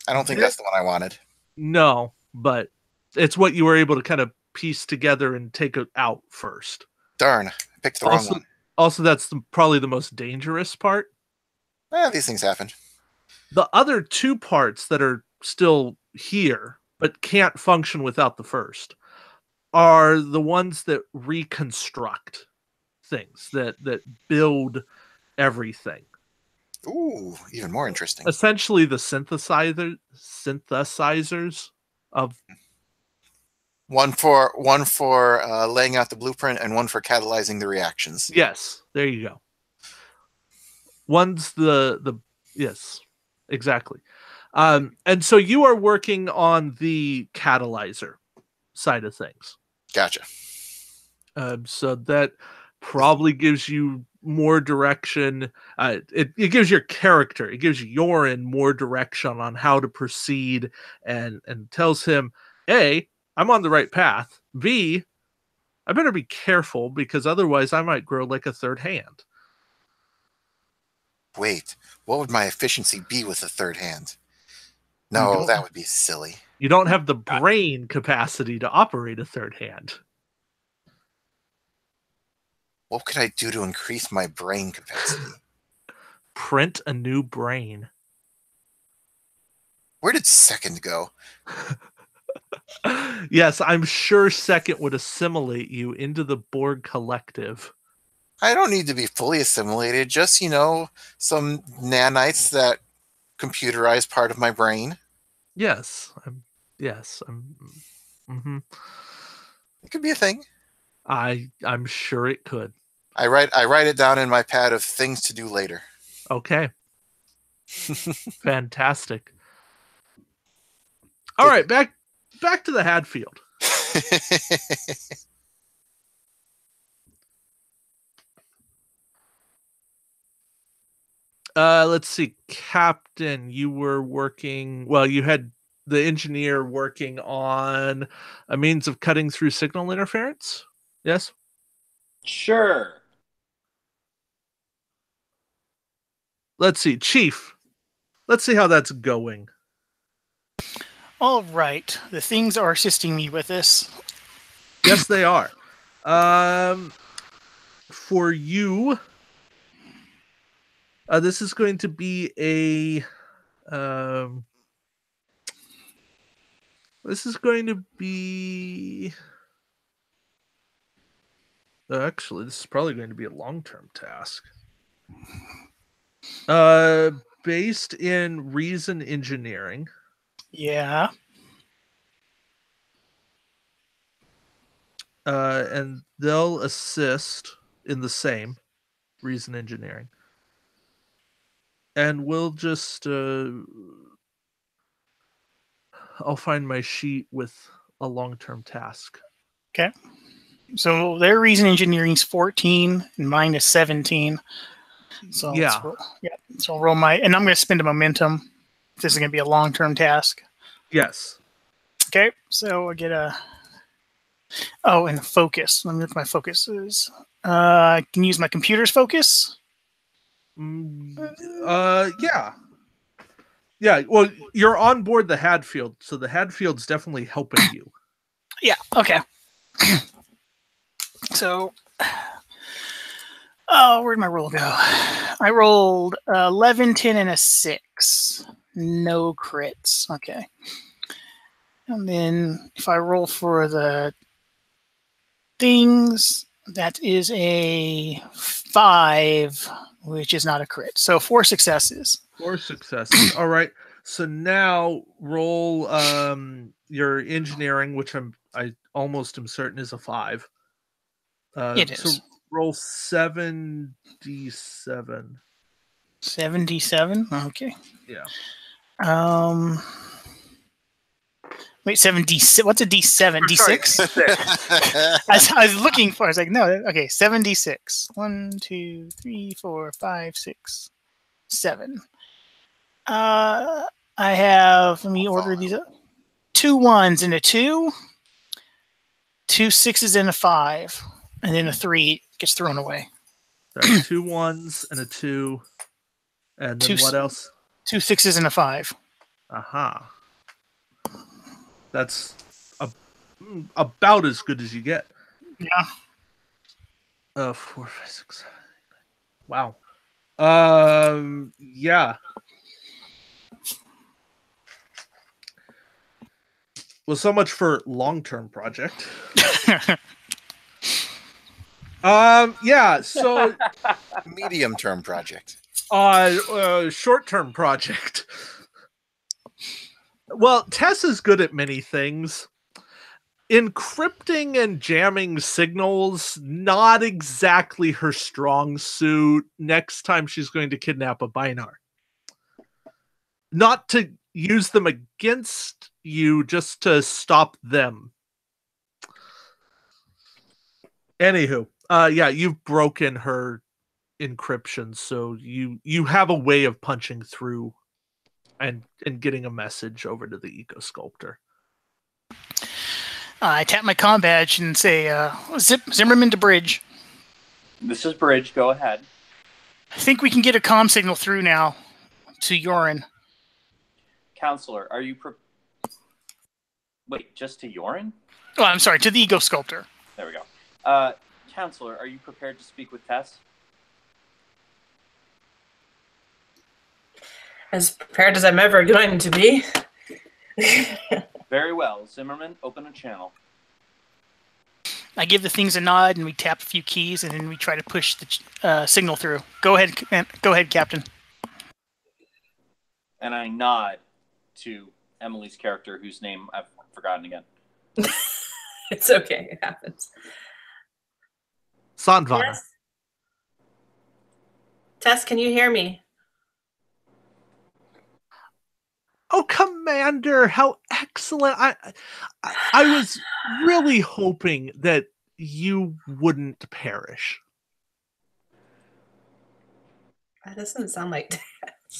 I don't think that's the one I wanted. No, but it's what you were able to kind of piece together and take it out first. Darn, I picked the wrong one. Also, that's probably the most dangerous part. These things happen. The other 2 parts that are still here, but can't function without the first, are the ones that reconstruct things, that build everything. Ooh, even more interesting. Essentially the synthesizers of one for laying out the blueprint and one for catalyzing the reactions. Yes, there you go. One's the yes, exactly. And so you are working on the catalyzer side of things. Gotcha. So that probably gives you more direction. It gives your character, it gives Yorin more direction on how to proceed, and tells him, A, I'm on the right path. B, I better be careful because otherwise I might grow like a third hand. Wait, what would my efficiency be with a third hand? No, that would be silly. You don't have the brain capacity to operate a third hand. What could I do to increase my brain capacity? Print a new brain. Where did Second go? Yes, I'm sure Second would assimilate you into the Borg collective. I don't need to be fully assimilated, just, some nanites that computerize part of my brain. Yes. Mm-hmm. It could be a thing. I'm sure it could. I write it down in my pad of things to do later. Okay. Fantastic. All right, back to the Hadfield. Let's see, Captain, you were working, you had the engineer working on a means of cutting through signal interference? Yes? Sure. Let's see, Chief. Let's see how that's going. All right. The things are assisting me with this. Yes, they are. For you, this is going to be a... this is going to be... actually, this is probably going to be a long-term task. Based in reason engineering. Yeah. And they'll assist in the same reason engineering. And we'll just I'll find my sheet with a long-term task. Okay. So their reason engineering is 14 and mine is 17. So Yeah. So I'll roll and I'm going to spend a momentum. This is going to be a long-term task. Yes. Okay. So I get and focus. Let me look at my focuses. I can use my computer's focus. Yeah. Yeah, well, you're on board the Hadfield, so the Hadfield's definitely helping you. Yeah, okay. So, where'd my roll go? I rolled 11, 10, and a 6. No crits. Okay. And then if I roll for the things, that is a 5, which is not a crit. So 4 successes. 4 successes. All right. So now roll your engineering, which I almost am certain is a 5. It is. So roll 7d7. 7d7? Okay. Yeah. Wait, 7d6. What's a d7? D6? I was looking for. I was like, no. Okay, 7d6. 1, 2, 3, 4, 5, 6, 7. I have. Let me order these up. 2 1s and a 2. 2 6s and a 5, and then a 3 gets thrown away. Sorry, 2 1s and a 2, and then what else? 2 6s and a 5. Aha. That's about as good as you get. Yeah. 4, 5, 6, 7, 8, 9. Wow. Yeah. Well, so much for long-term project. Yeah. So medium-term project. Short-term project. Well, Tess is good at many things. Encrypting and jamming signals, not exactly her strong suit. Next time she's going to kidnap a Binar. Not to use them against you, just to stop them. Anywho, yeah, you've broken her encryption, so you have a way of punching through and getting a message over to the Eco Sculptor. I tap my comm badge and say, Zimmerman to bridge. This is bridge. Go ahead. I think we can get a comm signal through now to Yorin. Counselor, are you... Wait, just to Yorin? Oh, I'm sorry, to the Ego Sculptor. There we go. Counselor, are you prepared to speak with Tess? As prepared as I'm ever going to be. Very well. Zimmerman, open a channel. I give the things a nod, and we tap a few keys, and then we try to push the signal through. Go ahead, Captain. And I nod to Emily's character, whose name I've forgotten again. It's okay. It happens. Sandvana. Tess, can you hear me? Oh, Commander, how excellent. I was really hoping that you wouldn't perish. That doesn't sound like Tess.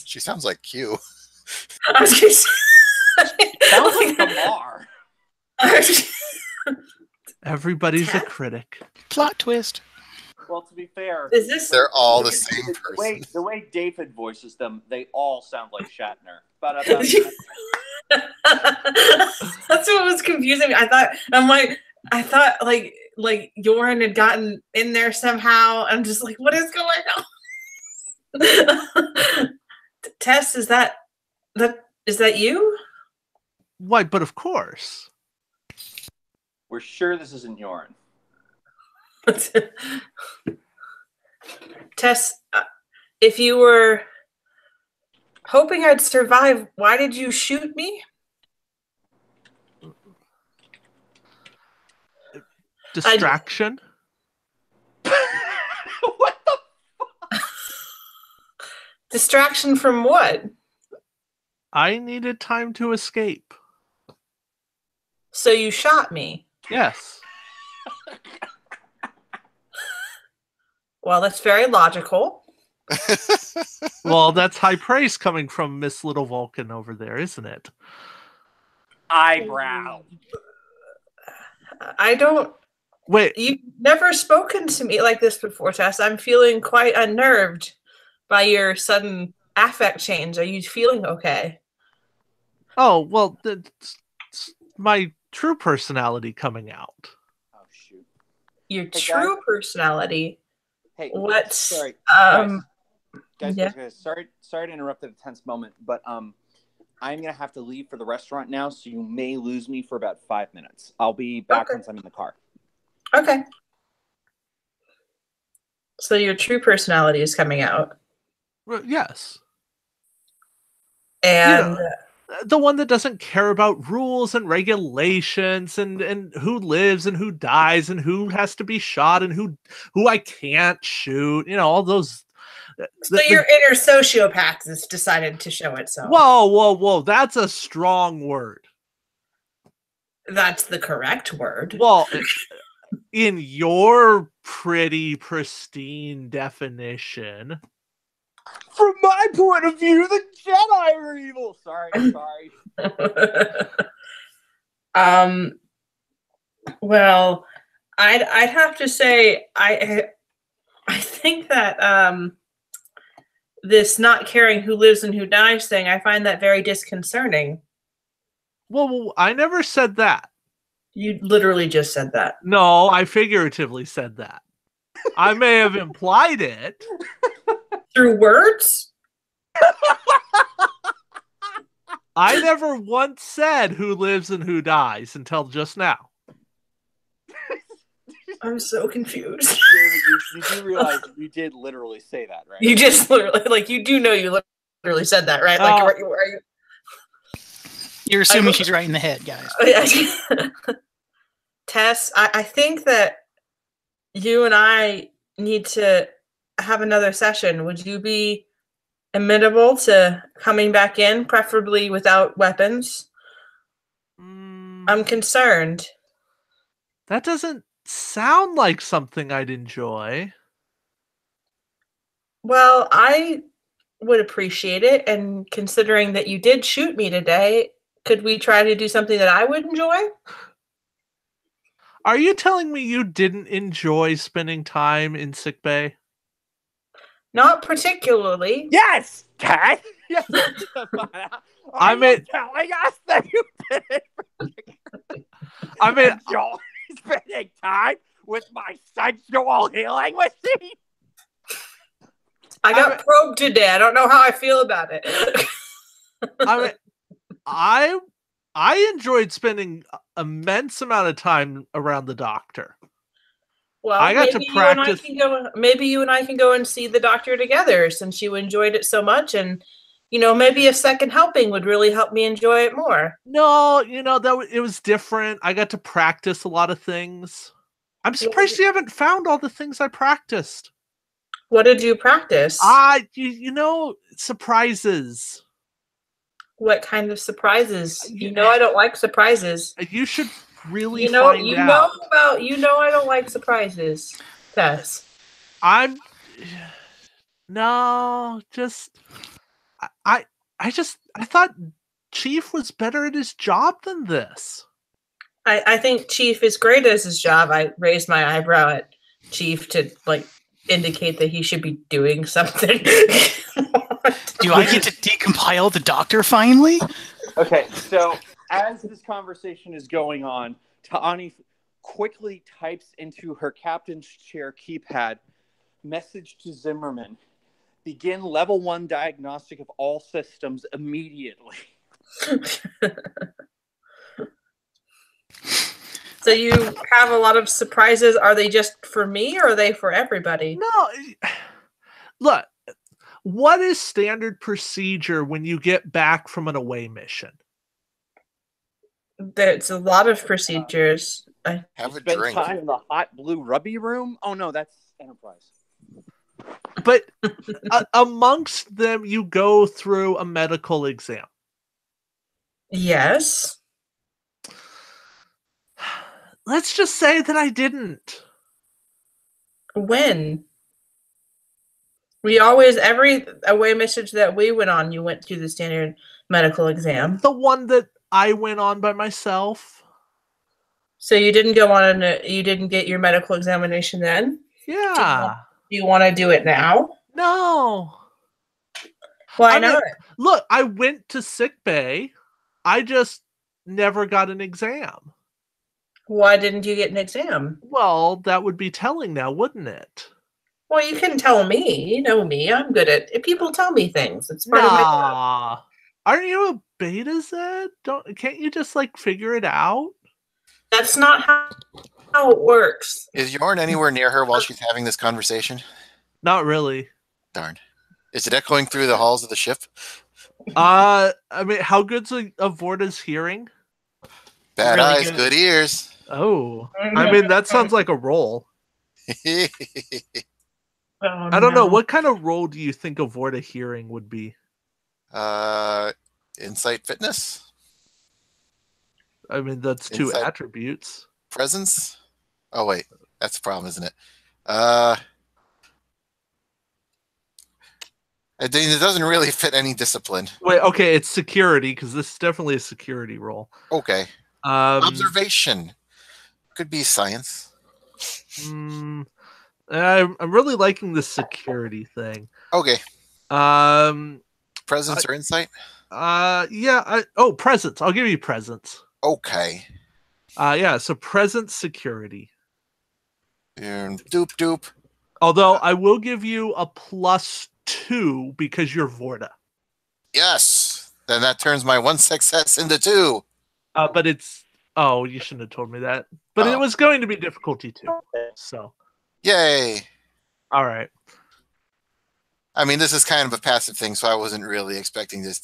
She sounds like Q. I was going to say... Sounds like Kamar. Everybody's a critic. Plot twist. Well, to be fair... Is this... They're all the same person. The way David voices them, they all sound like Shatner. That's what was confusing me. I thought like Yorin had gotten in there somehow. I'm just like, what is going on? Tess, is that you? Why, but of course. We're sure this isn't Yorin. Tess, if you were hoping I'd survive, why did you shoot me? Distraction? What the fuck? Distraction from what? I needed time to escape. So you shot me. Yes. Well, that's very logical. Well, that's high praise coming from Miss Little Vulcan over there, isn't it? Eyebrow. I don't. Wait. You've never spoken to me like this before, Tess. I'm feeling quite unnerved by your sudden affect change. Are you feeling okay? Oh, well, it's my true personality coming out. Oh shoot. Your true personality. Hey, What? Sorry, guys, sorry to interrupt at a tense moment, but I'm gonna have to leave for the restaurant now, so you may lose me for about 5 minutes. I'll be back once I'm in the car. Okay. So your true personality is coming out. Well, yes. And the one that doesn't care about rules and regulations and who lives and who dies and who has to be shot and who I can't shoot. You know, all those. So your inner sociopath has decided to show itself. Whoa. That's a strong word. That's the correct word. Well, in your pretty pristine definition. From my point of view, the Jedi are evil. Sorry. Well, I'd have to say I think that this not caring who lives and who dies thing, I find that very disconcerting. Well, I never said that. You literally just said that. No, I figuratively said that. I may have implied it. Through words? I never once said who lives and who dies until just now. I'm so confused. David, you do realize you did literally say that, right? You just literally, like, you do know you literally said that, right? Like, are you... You're assuming she's right in the head, guys. Tess, I think that you and I need to have another session. Would you be amenable to coming back in, preferably without weapons? I'm concerned. That doesn't sound like something I'd enjoy. Well, I would appreciate it, and considering that you did shoot me today, could we try to do something that I would enjoy? Are you telling me you didn't enjoy spending time in sickbay? Not particularly. Yes, Ted. Yes. I mean, telling us that you didn't. I mean, enjoy spending time with my sensual healing machine. I got probed today. I don't know how I feel about it. I enjoyed spending immense amount of time around the doctor. Well, I got to practice. Maybe you and I can go and see the doctor together, since you enjoyed it so much, and maybe a second helping would really help me enjoy it more. No, it was different. I got to practice a lot of things. I'm surprised you haven't found all the things I practiced. What did you practice? Surprises. What kind of surprises? I don't like surprises. You should really find out. I don't like surprises, Tess. I thought Chief was better at his job than this. I think Chief is great at his job. I raised my eyebrow at Chief to indicate that he should be doing something. Do I get to decompile the doctor finally? Okay, so as this conversation is going on, Ta'ani quickly types into her captain's chair keypad, message to Zimmerman, begin level 1 diagnostic of all systems immediately. So you have a lot of surprises. Are they just for me, or are they for everybody? No. Look, what is standard procedure when you get back from an away mission? There's a lot of procedures. Have a spend drink. Time in the hot blue rubby room? Oh, no, that's Enterprise. But amongst them, you go through a medical exam. Yes. Let's just say that I didn't. When? We always, every away message that we went on, you went to the standard medical exam. The one that I went on by myself. So you didn't go on you didn't get your medical examination then? Yeah. Do you want to do it now? No. Why not? Look, I went to sick bay. I just never got an exam. Why didn't you get an exam? Well, that would be telling now, wouldn't it? Well, you can tell me. You know me. I'm good at if people tell me things. It's part of my job. Nah. Aren't you a beta Zed? Can't you just like figure it out? That's not how it works. Is Yorn anywhere near her while she's having this conversation? Not really. Darn. Is it echoing through the halls of the ship? I mean, how good's a Vorta's hearing? Bad Really eyes, good ears. Oh, I mean, that sounds like a roll. Oh, I don't know. What kind of role do you think a Vorta hearing would be? Insight, fitness? I mean, that's two Insight. attributes. Presence? Oh, wait. That's the problem, isn't it? It doesn't really fit any discipline. Wait, okay, it's security, because this is definitely a security role. Okay. Observation. Could be science. I'm really liking the security thing. Okay. Presence or insight? Yeah. Presence. I'll give you presence. Okay. Yeah. So presence, security. And doop. Although I will give you a +2 because you're Vorta. Yes. Then that turns my 1 success into 2. But it's. Oh, you shouldn't have told me that. But it was going to be difficulty 2. So. Yay. All right. I mean, this is kind of a passive thing, so I wasn't really expecting to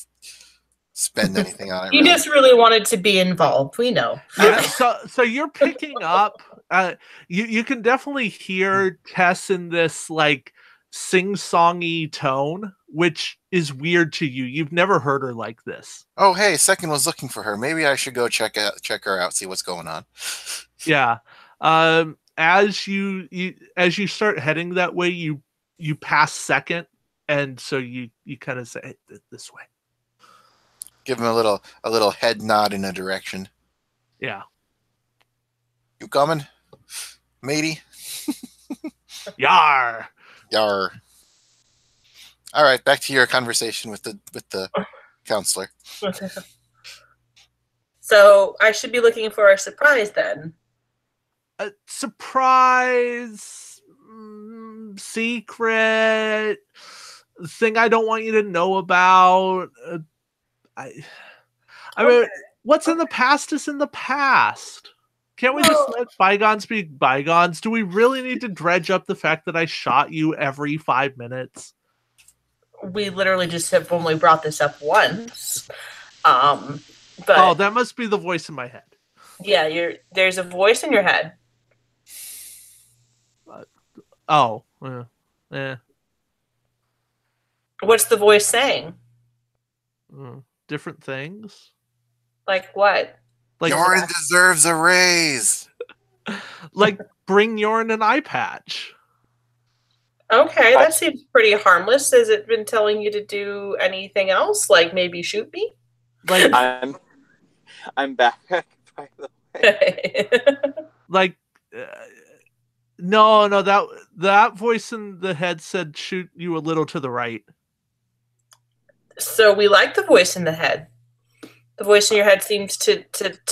spend anything on it. You just really wanted to be involved. We know. Yeah, so you're picking up. You can definitely hear Tess in this like sing-songy tone, which is weird to you. You've never heard her like this. Oh, hey, Second was looking for her. Maybe I should go check her out, see what's going on. Yeah. As you start heading that way, you pass Second, and so you kind of say, hey, this way. Give him a little head nod in a direction. Yeah. You coming, matey? Yar. Yar. All right, back to your conversation with the counselor. So I should be looking for a surprise then. A surprise, secret thing I don't want you to know about. I mean, what's in the past is in the past. Can't we just let bygones be bygones? Do we really need to dredge up the fact that I shot you every 5 minutes? We literally just have only brought this up once. But that must be the voice in my head. Yeah, there's a voice in your head. What's the voice saying? Different things. Like what? Like Yorn deserves a raise. Like bring Yorn an eye patch. Okay, that seems pretty harmless. Has it been telling you to do anything else? Like maybe shoot me? Like I'm back, by the way. Like no, that voice in the head said shoot you a little to the right. So we like the voice in the head. The voice in your head seems to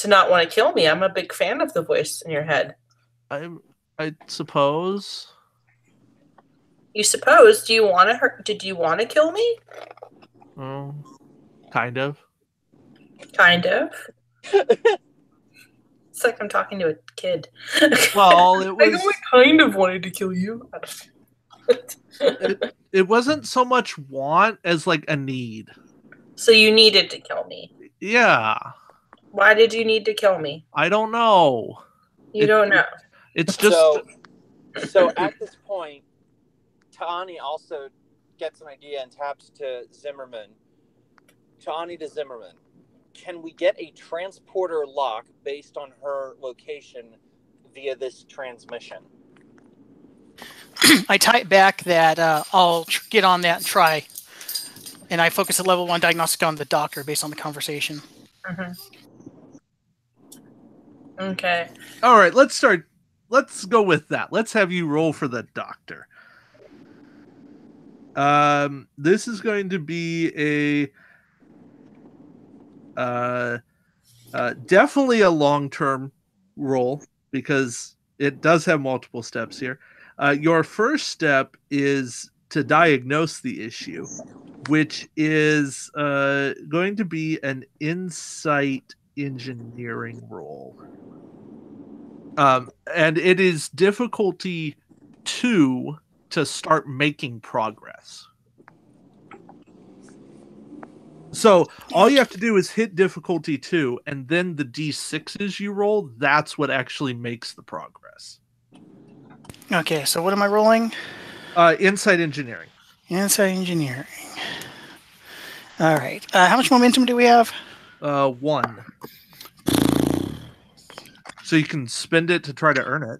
not want to kill me. I'm a big fan of the voice in your head. I suppose. You suppose? Do you want to hurt? Did you want to kill me? Oh, kind of. Kind of. It's like I'm talking to a kid. Well, it was. I kind of wanted to kill you. It wasn't so much want as like a need. So you needed to kill me. Yeah. Why did you need to kill me? I don't know. You don't know. It's just so at this point, Tani also gets an idea and taps to Zimmerman. Tani to Zimmerman. Can we get a transporter lock based on her location via this transmission? I type back that I'll get on that and try. And I focus a level 1 diagnostic on the doctor based on the conversation. Okay. All right, let's start. Let's go with that. Let's have you roll for the doctor. This is going to be definitely a long-term roll because it does have multiple steps here. Your first step is to diagnose the issue, which is going to be an insight engineering roll. And it is difficulty 2 to start making progress. So all you have to do is hit difficulty 2, and then the D6s you roll, that's what actually makes the progress. Okay, so what am I rolling? Insight engineering. Insight engineering. All right. How much momentum do we have? 1. So you can spend it to try to earn it.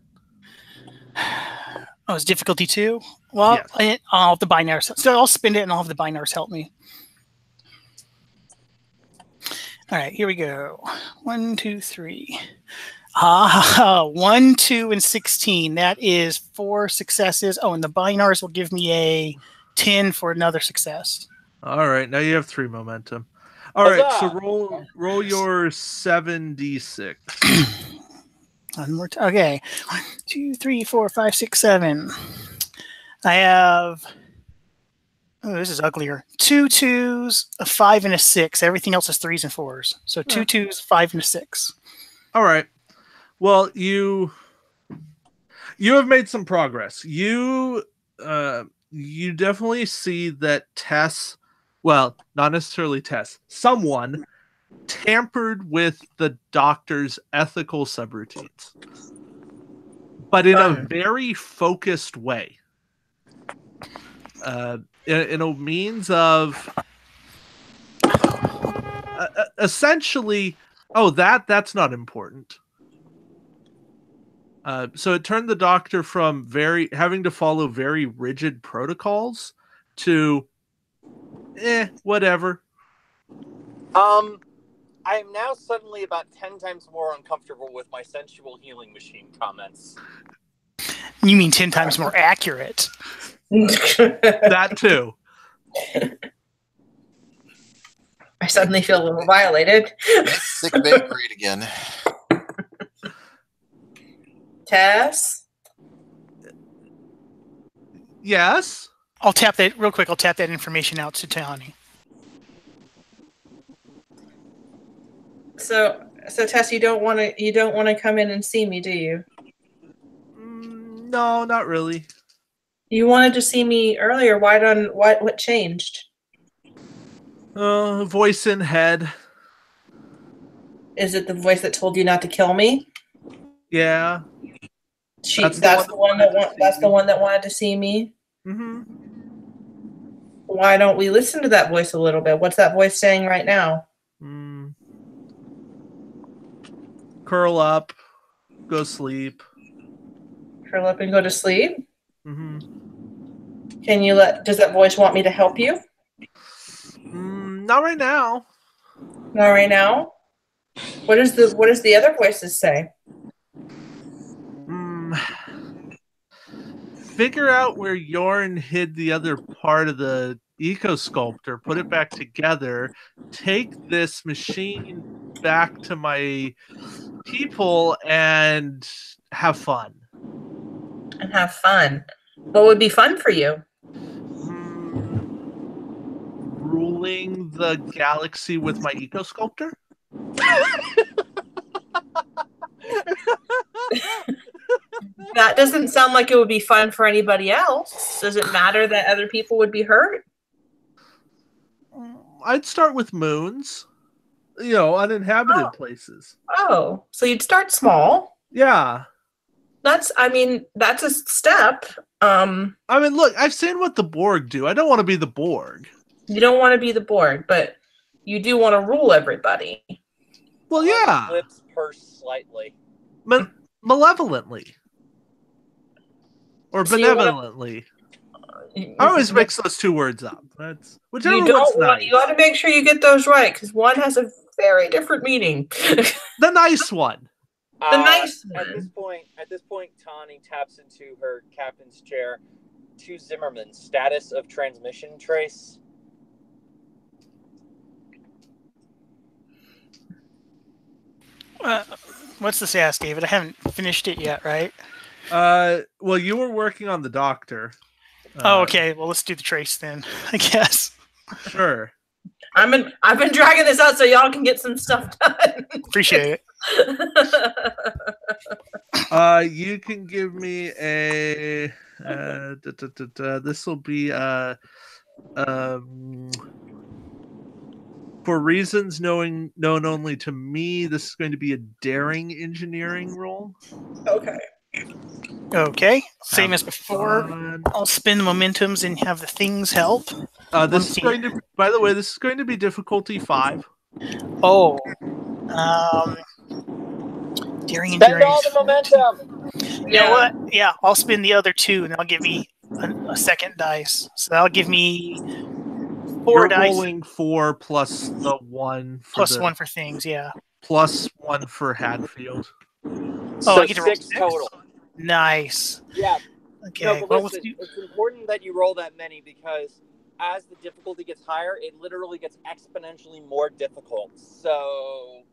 Oh, it's difficulty 2? Well, yes. I'll have the binars. So I'll spend it and I'll have the binars help me. All right, here we go. 1, 2, 3. 1, 2, and 16. That is 4 successes. Oh, and the binars will give me a 10 for another success. All right, now you have 3 momentum. All right, so Huzzah! roll your 7d6. One more time. Okay. 1, 2, 3, 4, 5, 6, 7. I have. Oh, this is uglier. 2 2s, a 5, and a 6. Everything else is 3s and 4s. So 2 2s, 5, and a 6. All right. Well, you have made some progress. You definitely see that Tess, well, not necessarily Tess, someone tampered with the doctor's ethical subroutines, but in a very focused way. In a means of essentially, that's not important. So it turned the doctor from having to follow very rigid protocols to whatever. I am now suddenly about 10 times more uncomfortable with my sensual healing machine comments. You mean 10 times more accurate? That too. I suddenly feel a little violated. Sick bay great again. Tess? Yes? I'll tap that real quick. I'll tap that information out to Tani. So Tess, you don't want to come in and see me, do you? No, not really. You wanted to see me earlier. What changed? Voice in head. Is it the voice that told you not to kill me? Yeah. That's the one that wanted to see me. Mm-hmm. Why don't we listen to that voice a little bit? What's that voice saying right now? Curl up, go sleep. Curl up and go to sleep? Mm-hmm. Does that voice want me to help you? Not right now. Not right now? What does the other voices say? Figure out where Yorn hid the other part of the eco sculptor, put it back together, take this machine back to my people and have fun. And have fun. What would be fun for you? Ruling the galaxy with my eco sculptor? That doesn't sound like it would be fun for anybody else. Does it matter that other people would be hurt? I'd start with moons. Uninhabited places. Oh, so you'd start small. Yeah. That's a step. Look, I've seen what the Borg do. I don't want to be the Borg. You don't want to be the Borg, but you do want to rule everybody. Well, yeah. Lips purse slightly. malevolently or So you wanna- benevolently. I always mix those two words up. That's whichever You one's don't want. nice. You got to make sure you get those right because one has a very different meaning. The nice one. The nice At one. this point, Tawny taps into her captain's chair. To Zimmerman, status of transmission trace. What's the status, David? I haven't finished it yet, right? Well, you were working on the doctor. Oh, okay. Well, let's do the trace then, I guess. Sure. I've been dragging this out so y'all can get some stuff done. Appreciate it. You can give me a. This will be for reasons known only to me. This is going to be a daring engineering roll. Okay. Okay. Same as before. Fun. I'll spin the momentums and have the things help. This is going to. By the way, this is going to be difficulty 5. Oh. Daring Spend engineering. all the momentum. You know what? Yeah, I'll spin the other 2, and that'll give me a second dice. So that'll give me 4 You're dice. rolling 4 plus the 1 for Plus 1 for things, yeah. plus 1 for Hadfield. So I get to roll 6 total. Nice. Yeah. Okay. No, but well, listen, it's important that you roll that many because as the difficulty gets higher, it literally gets exponentially more difficult. So,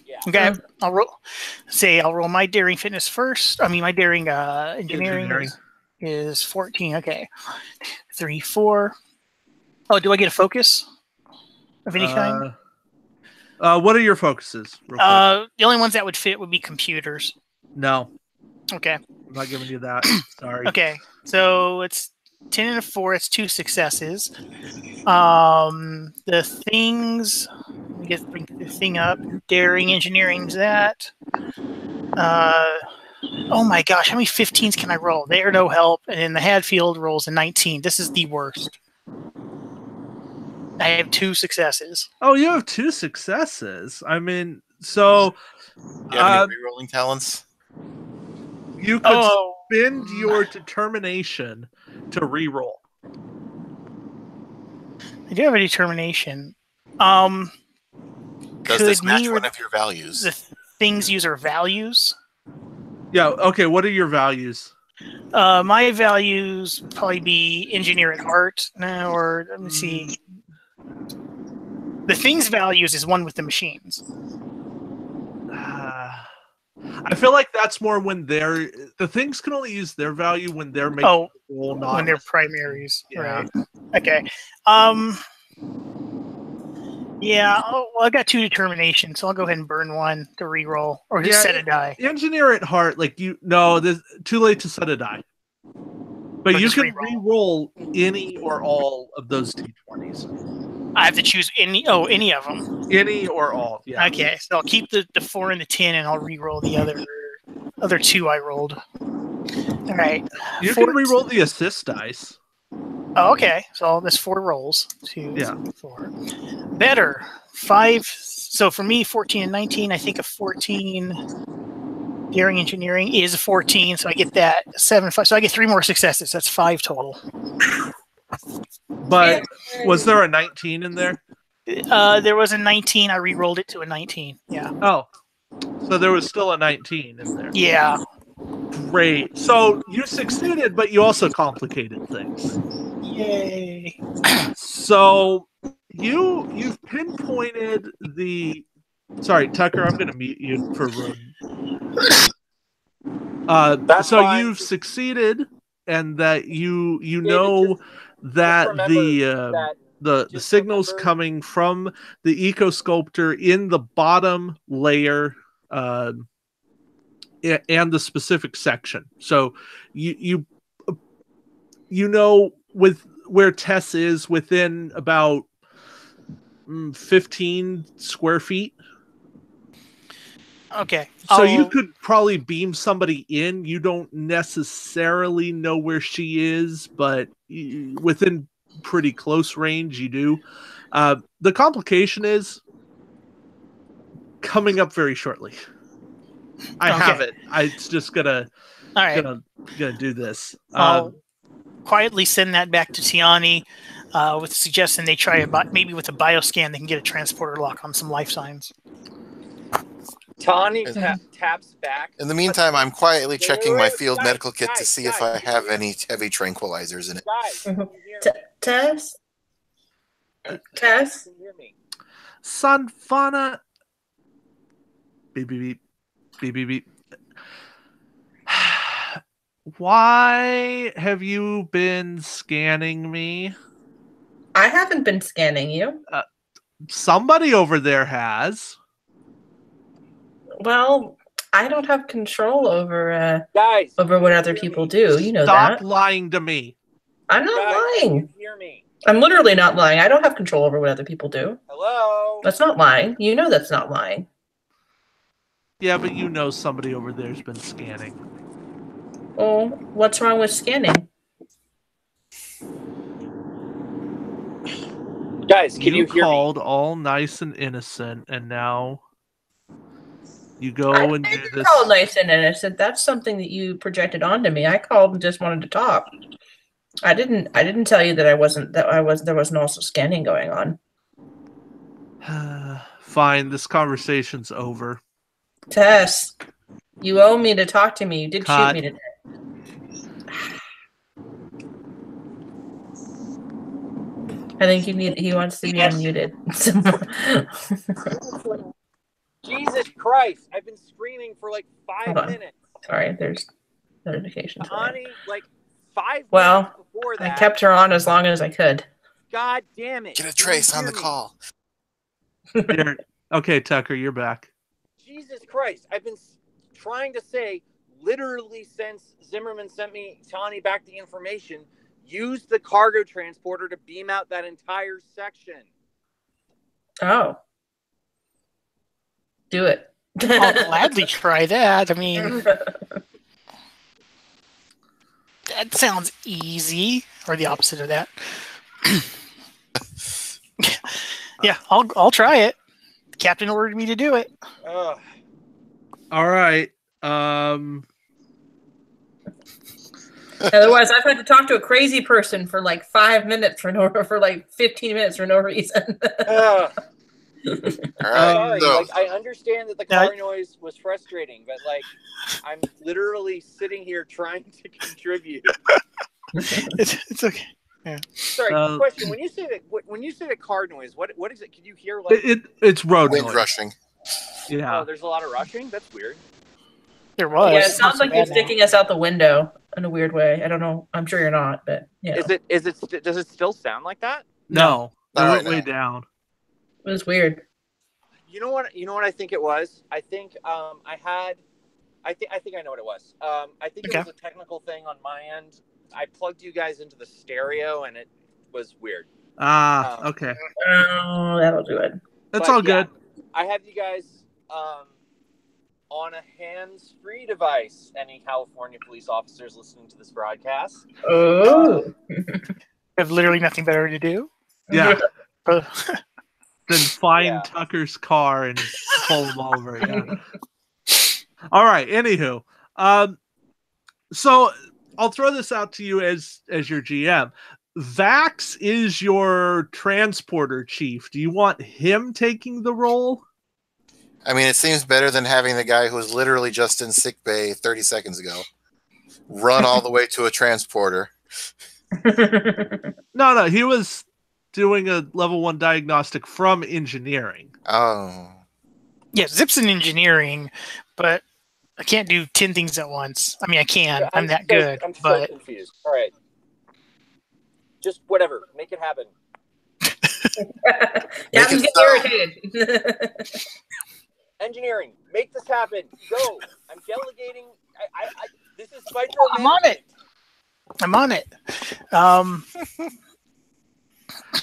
yeah. Okay. I'll roll my daring fitness first. I mean, my daring engineering is 14. Okay. 3, 4. Oh, do I get a focus of any kind? What are your focuses? The only ones that would fit would be computers. No. Okay. I'm not giving you that. Sorry. Okay. So it's 10 and a 4. It's 2 successes. The things. Let me get bring the thing up. Daring engineering's that. Oh my gosh, how many 15s can I roll? They are no help, and then the Hadfield rolls a 19. This is the worst. I have 2 successes. Oh, you have 2 successes. I mean, so Do you have any rerolling talents? you could spend your determination to reroll. I do have a determination. Does this could match me one of your values? The things user values. Yeah. Okay. What are your values? My values probably be engineer at heart. No, or let me see. The things values is one with the machines. I feel like that's more when the things can only use their value when they're making roll, not when they're primaries. Yeah. Right. Okay. Yeah. Oh, well, I got 2 determination, so I'll go ahead and burn 1 to reroll or just set a die. Engineer at heart, like there's too late to set a die. But you can re-roll any or all of those d20s. I have to choose any of them. Any or all, yeah. Okay, so I'll keep the 4 and the 10, and I'll re-roll the other 2 I rolled. All right. You can re-roll the assist dice. Oh, okay. So there's 4 rolls. 2, 4. Better. 5. So for me, 14 and 19, I think a 14 daring engineering is a 14, so I get that 7, 5. So I get 3 more successes. That's 5 total. But was there a 19 in there? There was a 19. I re-rolled it to a 19. Yeah. Oh. So there was still a 19 in there. Yeah. Great. So you succeeded, but you also complicated things. Yay. So you've pinpointed the. Sorry, Tucker. I'm going to mute you for room. So fine. You've succeeded, and that you know that the signals coming from the eco sculptor in the bottom layer. And the specific section. So you know with where Tess is within about 15 square feet. Okay. So you could probably beam somebody in. You don't necessarily know where she is, but within pretty close range you do. The complication is coming up very shortly. I Okay. have it. It's just All right. gonna do this. I'll quietly send that back to Tiani with the suggestion they try maybe with a bioscan they can get a transporter lock on some life signs. Tawny taps back. In the meantime, I'm quietly checking my wait, field guys, medical kit to guys, see if guys, I have any heavy tranquilizers in it. Guys, can you hear me? Tess? Tess? Can you hear me? Sanfana. Beep beep beep beep beep beep. Why have you been scanning me? I haven't been scanning you. Somebody over there has. Well, I don't have control over Guys, over what can you other hear people me? do. You know Stop that. lying to me. I'm not Guys, can lying. you hear me? I'm literally not lying. I don't have control over what other people do. Hello? That's not lying. You know that's not lying. Yeah, but you know somebody over there's been scanning. Oh, what's wrong with scanning? Guys, can you hear me? called all nice and innocent, and now you go I and do didn't this. call nice and innocent. That's something that you projected onto me. I called and just wanted to talk. I didn't tell you that there wasn't also scanning going on. Fine, this conversation's over. Tess, you owe me to talk to me. You did Cut. shoot me today. I think he wants to be unmuted. Jesus Christ! I've been screaming for like 5 Hold on. minutes. Sorry, there's notifications. Tawny, like 5 Well, minutes before I that. kept her on as long as I could. God damn it! Get a Can trace you on hear the me? call. Here. Okay, Tucker, you're back. Jesus Christ! I've been trying to say literally since Zimmerman sent me Tawny back the information. Use the cargo transporter to beam out that entire section. Oh. Do it. I'll gladly try that. I mean, that sounds easy, or the opposite of that. Yeah, I'll try it. The captain ordered me to do it. All right. Otherwise, I've had to talk to a crazy person for like 5 minutes for like 15 minutes for no reason. All right. Sorry, So, like I understand that the car noise was frustrating, but like I'm literally sitting here trying to contribute. It's okay. Yeah. Sorry, question: when you say the car noise, what is it? Can you hear like it's road wind noise. rushing. Yeah. Oh, there's a lot of rushing. That's weird. There was. Yeah, it sounds like you're Bad now. sticking us out the window in a weird way. I don't know. I'm sure you're not, but you know. Does it still sound like that? No. Not It right went way now. down. It was weird. You know what I think it was? I think I think I know what it was. I think it was a technical thing on my end. I plugged you guys into the stereo and it was weird. Okay. Oh, that'll do it. That's But all good. I have you guys on a hands-free device. Any California police officers listening to this broadcast? Oh. Have literally nothing better to do. Yeah. Uh, Then find Yeah. Tucker's car and pull him over. Yeah. All right. Anywho, so I'll throw this out to you as your GM. Vax is your transporter chief. Do you want him taking the role? I mean, it seems better than having the guy who was literally just in sick bay 30 seconds ago run all the way to a transporter. No, he was doing a level 1 diagnostic from engineering. Oh. yeah, Zip's in engineering, but I can't do 10 things at once. I mean, I can. I'm that good. I'm so But confused. All right. Just whatever. Make it happen. Captain's it getting irritated. Engineering, make this happen. Go. I'm delegating. This is micromanagement. I'm on it. I'm on it.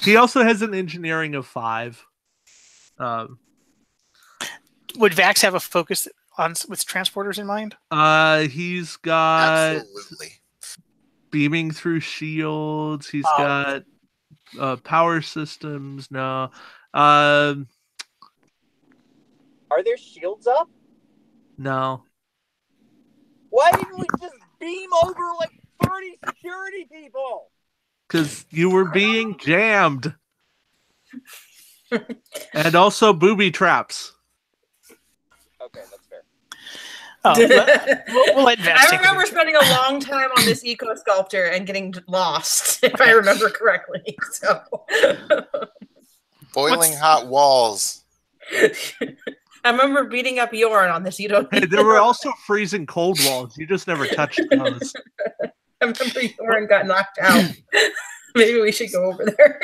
He also has an engineering of 5. Would Vax have a focus on with transporters in mind? He's got Absolutely. beaming through shields. He's got power systems. No. Are there shields up? No. Why didn't we just beam over like 30 security people? Because you were being jammed. And also booby traps. Okay, that's fair. Oh, we'll let Vax I take remember it. spending a long time on this eco sculptor and getting lost, if I remember correctly. So Boiling hot walls. I remember beating up Yorn on this. You don't. Hey, there were also freezing cold walls. You just never touched those. I remember Yorn got knocked out. Maybe we should go over there.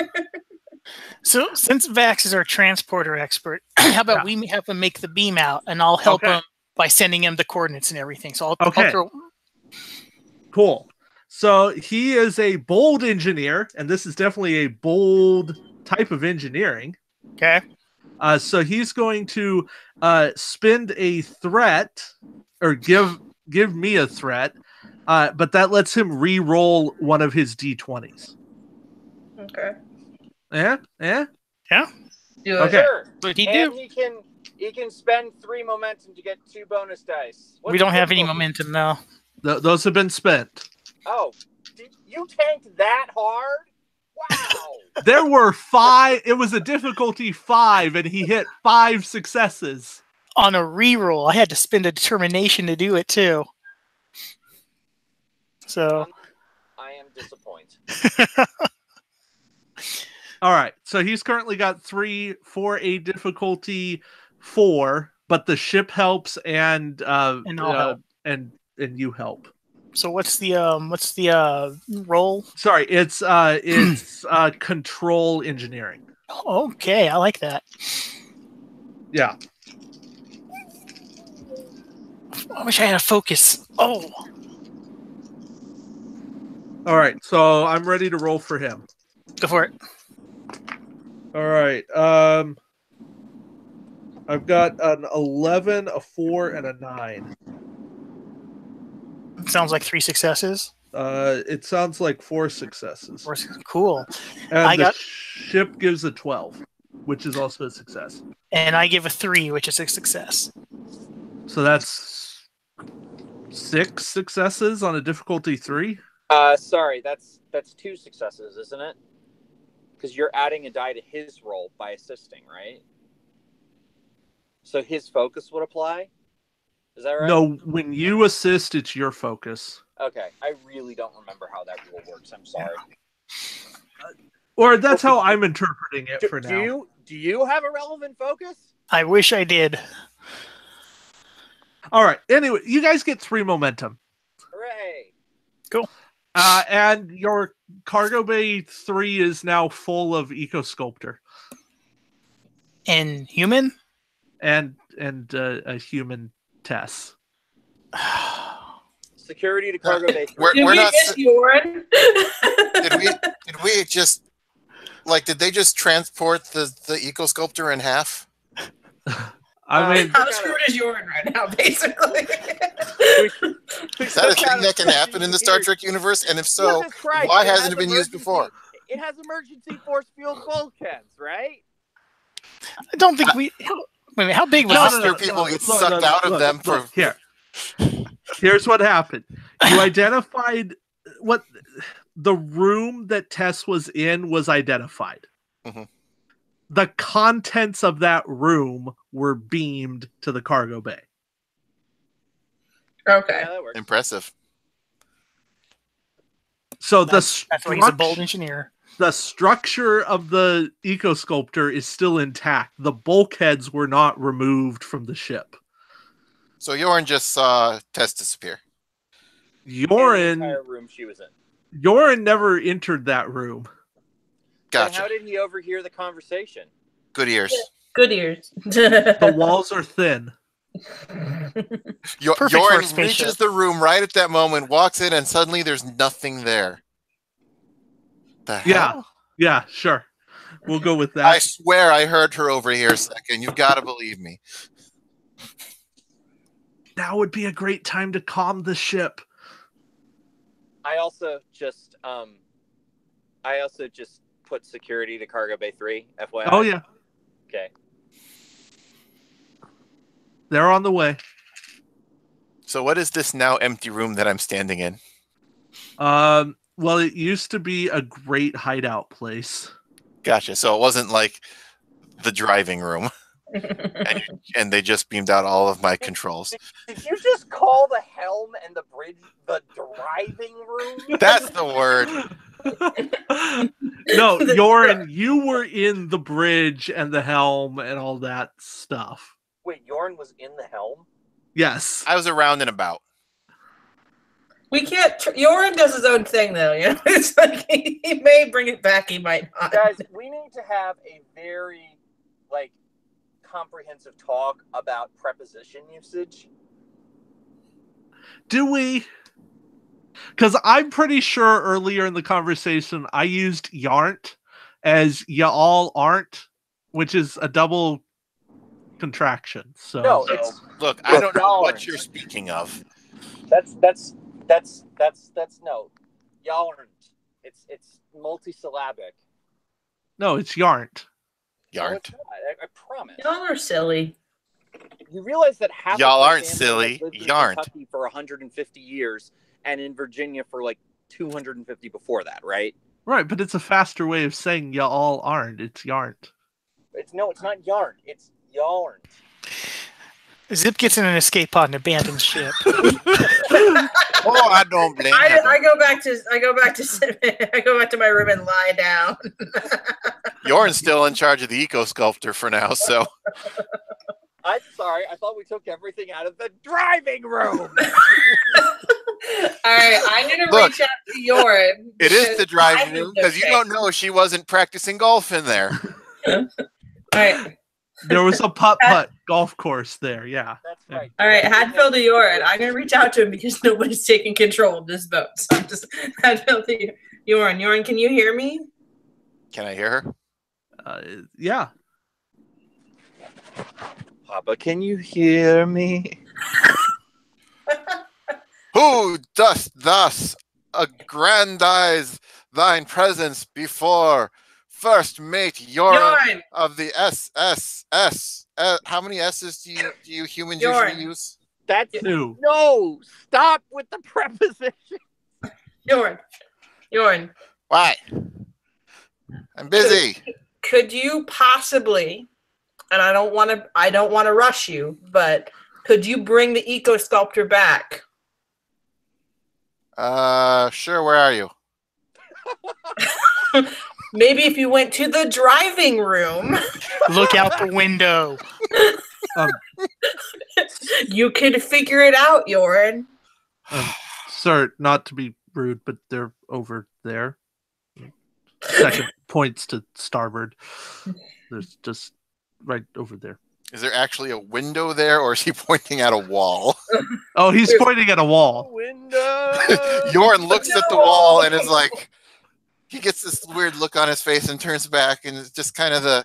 So, since Vax is our transporter expert, how about we have him make the beam out, and I'll help him by sending him the coordinates and everything. So I'll throw. Cool. So he is a bold engineer, and this is definitely a bold type of engineering. Okay. So he's going to spend a threat, or give me a threat, but that lets him re-roll one of his d20s. Okay. Yeah. Okay. Sure. What did he And do? he can spend 3 momentum to get 2 bonus dice. We don't have any momentum now. Those have been spent. Oh, you tanked that hard? Wow. There were 5. It was a difficulty 5, and he hit 5 successes. On a reroll, I had to spend a determination to do it too. So I am disappointed. All right. So he's currently got 3 for a difficulty 4, but the ship helps and I'll help. and you help. So what's the roll? Sorry, it's control engineering. Okay, I like that. Yeah. I wish I had a focus. Oh. All right. So I'm ready to roll for him. Go for it. All right. I've got an 11, a 4, and a 9. It sounds like 3 successes. It sounds like 4 successes. Cool. And the ship gives a 12, which is also a success. And I give a 3, which is a success. So that's 6 successes on a difficulty 3. Sorry, that's 2 successes, isn't it? Because you're adding a die to his roll by assisting, right? So his focus would apply? Is that right? No, when you assist, it's your focus. Okay, I really don't remember how that rule works. I'm sorry. Or that's how I'm interpreting it for now. Do you have a relevant focus? I wish I did. All right. Anyway, you guys get 3 momentum. Hooray! Cool. And your cargo bay 3 is now full of eco sculptor And human? and a human Tess. Security to cargo bay. We're not. Yorn? Did we just did they just transport the eco sculptor in half? I mean, How screwed is Yorn right now, basically? Is that a thing that can happen in the Star Trek universe? And if so, why hasn't it been used before? It has emergency force field bulkheads, right? I don't think we... Wait a minute, how big was Monster people get sucked out of them for... Here. Here's what happened. You identified what... The room that Tess was in was identified. Mm-hmm. The contents of that room were beamed to the cargo bay. Okay. Yeah, that works. Impressive. So that's why he's a bold engineer. The structure of the eco sculptor is still intact. The bulkheads were not removed from the ship. So Yorn just saw Tess disappear. Yorin, the entire room she was in. Yorin never entered that room. Gotcha. Then how did he overhear the conversation? Good ears. Good ears. The walls are thin. Yorin reaches the room right at that moment, walks in, and suddenly there's nothing there. The hell? Yeah, sure. We'll go with that. I swear I heard her over here a second. You've got to believe me. Now would be a great time to calm the ship. I also just put security to cargo bay 3, FYI. Oh yeah. Okay. They're on the way. So what is this now empty room that I'm standing in? Well, it used to be a great hideout place. Gotcha. So it wasn't like the driving room, and they just beamed out all of my controls. Did you just call the helm and the bridge the driving room? That's the word. No, Yorin, you were in the bridge and the helm and all that stuff. Wait, Yorn was in the helm? Yes. I was around and about. We can't. Yorin does his own thing, though. You know, it's like he may bring it back, he might not. Guys, we need to have a very comprehensive talk about preposition usage. Do we? Because I'm pretty sure earlier in the conversation I used yarnt as ya all aren't, which is a double contraction. So No, it's Look, I don't know what you're speaking of. that's no. Y'all aren't. It's multisyllabic. no, it's yarnt. No, Yarnt. it's not. I promise. Y'all are silly. You realize that half Y'all of my aren't family silly. has lived in Yarnt. Kentucky for 150 years, and in Virginia for 250 before that, right? Right, but it's a faster way of saying ya all aren't. It's yarnt. It's not yarn. It's y'all aren't. Zip gets in an escape pod and abandons ship. Oh, I don't blame you. I go back to my room and lie down. Yorn's still in charge of the eco sculptor for now, so I'm sorry. I thought we took everything out of the driving room. All right, I'm gonna Look, reach out to Yorin. it is the driving I room think because you don't know she wasn't practicing golf in there. All right, There was a putt-putt golf course there, yeah. That's right. all right, Hadfield to Yorin. I'm gonna reach out to him because nobody's taking control of this boat. So I'm just Hadfield to Yorin. Yorin, can you hear me? Can I hear her? Yeah. Papa, can you hear me? Who dost thus aggrandize thine presence before first mate Yorin of the SSS? How many S's do you humans Yorin. usually use? That's Two. no. Stop with the preposition. Yorin. Why? I'm busy. Could you possibly, and I don't want to rush you, but could you bring the eco sculptor back? Sure. Where are you? Maybe if you went to the driving room, Look out the window. you could figure it out, Yorin. Sir, not to be rude, but they're over there. Second points to starboard. There's just right over there. Is there actually a window there, or is he pointing at a wall? Oh, he's pointing at a wall. Window. Yorin looks at the wall and is like, he gets this weird look on his face and turns back, and it's just kind of the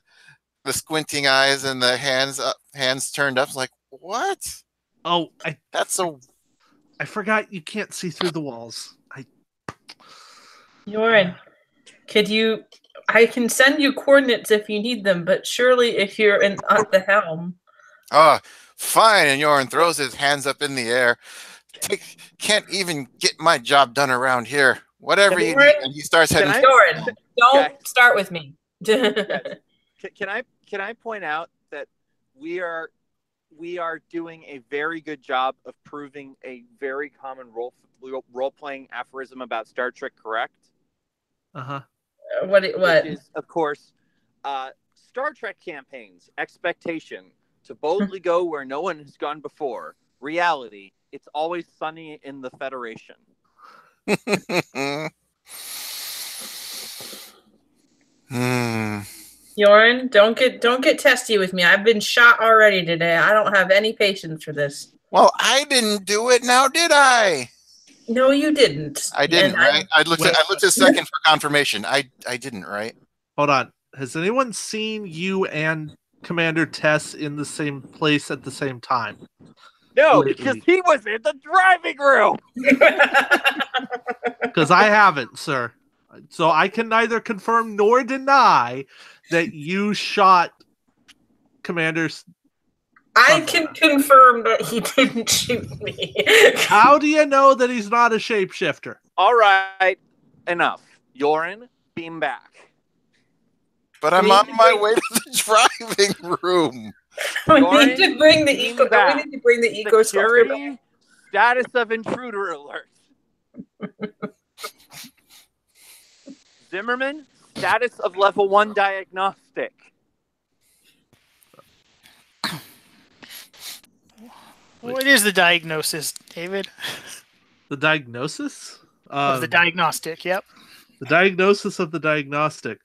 squinting eyes and the hands turned up. It's like, what? Oh, I I forgot you can't see through the walls. Yorin, I can send you coordinates if you need them, but surely if you're at the helm. Fine. And Yorin throws his hands up in the air. Can't even get my job done around here. Whatever you need. And he starts heading. Yorin, don't start with me. Can I point out that we are doing a very good job of proving a very common role-playing aphorism about Star Trek correct? Uh-huh. What? Which is, of course, Star Trek campaigns. Expectation to boldly go where no one has gone before. Reality, it's always sunny in the Federation. Yorin, don't get testy with me. I've been shot already today. I don't have any patience for this. Well, I didn't do it now, did I? No, you didn't. I didn't, right? I looked a second for confirmation. I didn't, right? Hold on. Has anyone seen you and Commander Tess in the same place at the same time? No, Lately. because he was in the driving room. Because I haven't, sir. So I can neither confirm nor deny that you shot Commander's. I can confirm that he didn't shoot me. How do you know that he's not a shapeshifter? All right, enough. Yorin, beam back. But I'm on my way to the driving room. We need to bring the beam eco. back. We need to bring the eco Security status of intruder alert. Zimmerman, status of level 1 diagnostic. What is the diagnosis, David? The diagnosis? Of the diagnostic, yep. The diagnosis of the diagnostic.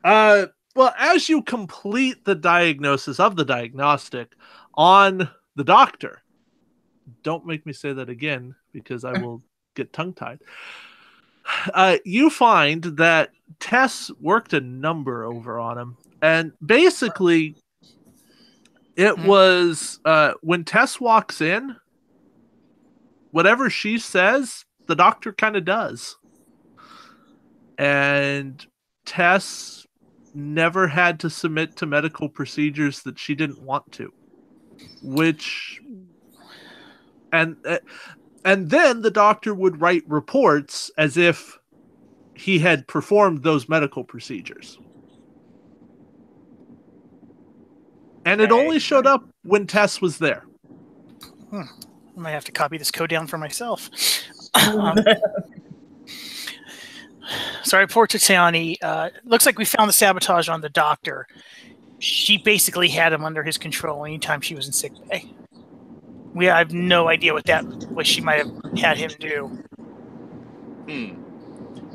Well, as you complete the diagnosis of the diagnostic on the doctor, don't make me say that again because I will get tongue-tied. You find that Tess worked a number over on him, and basically it was when Tess walks in, whatever she says, the doctor kind of does. And Tess never had to submit to medical procedures that she didn't want to, which and then the doctor would write reports as if he had performed those medical procedures. And it only showed up when Tess was there. I might have to copy this code down for myself. So I report to Tiani. Looks like we found the sabotage on the doctor. She basically had him under his control anytime she was in sick bay. I have no idea what she might have had him do.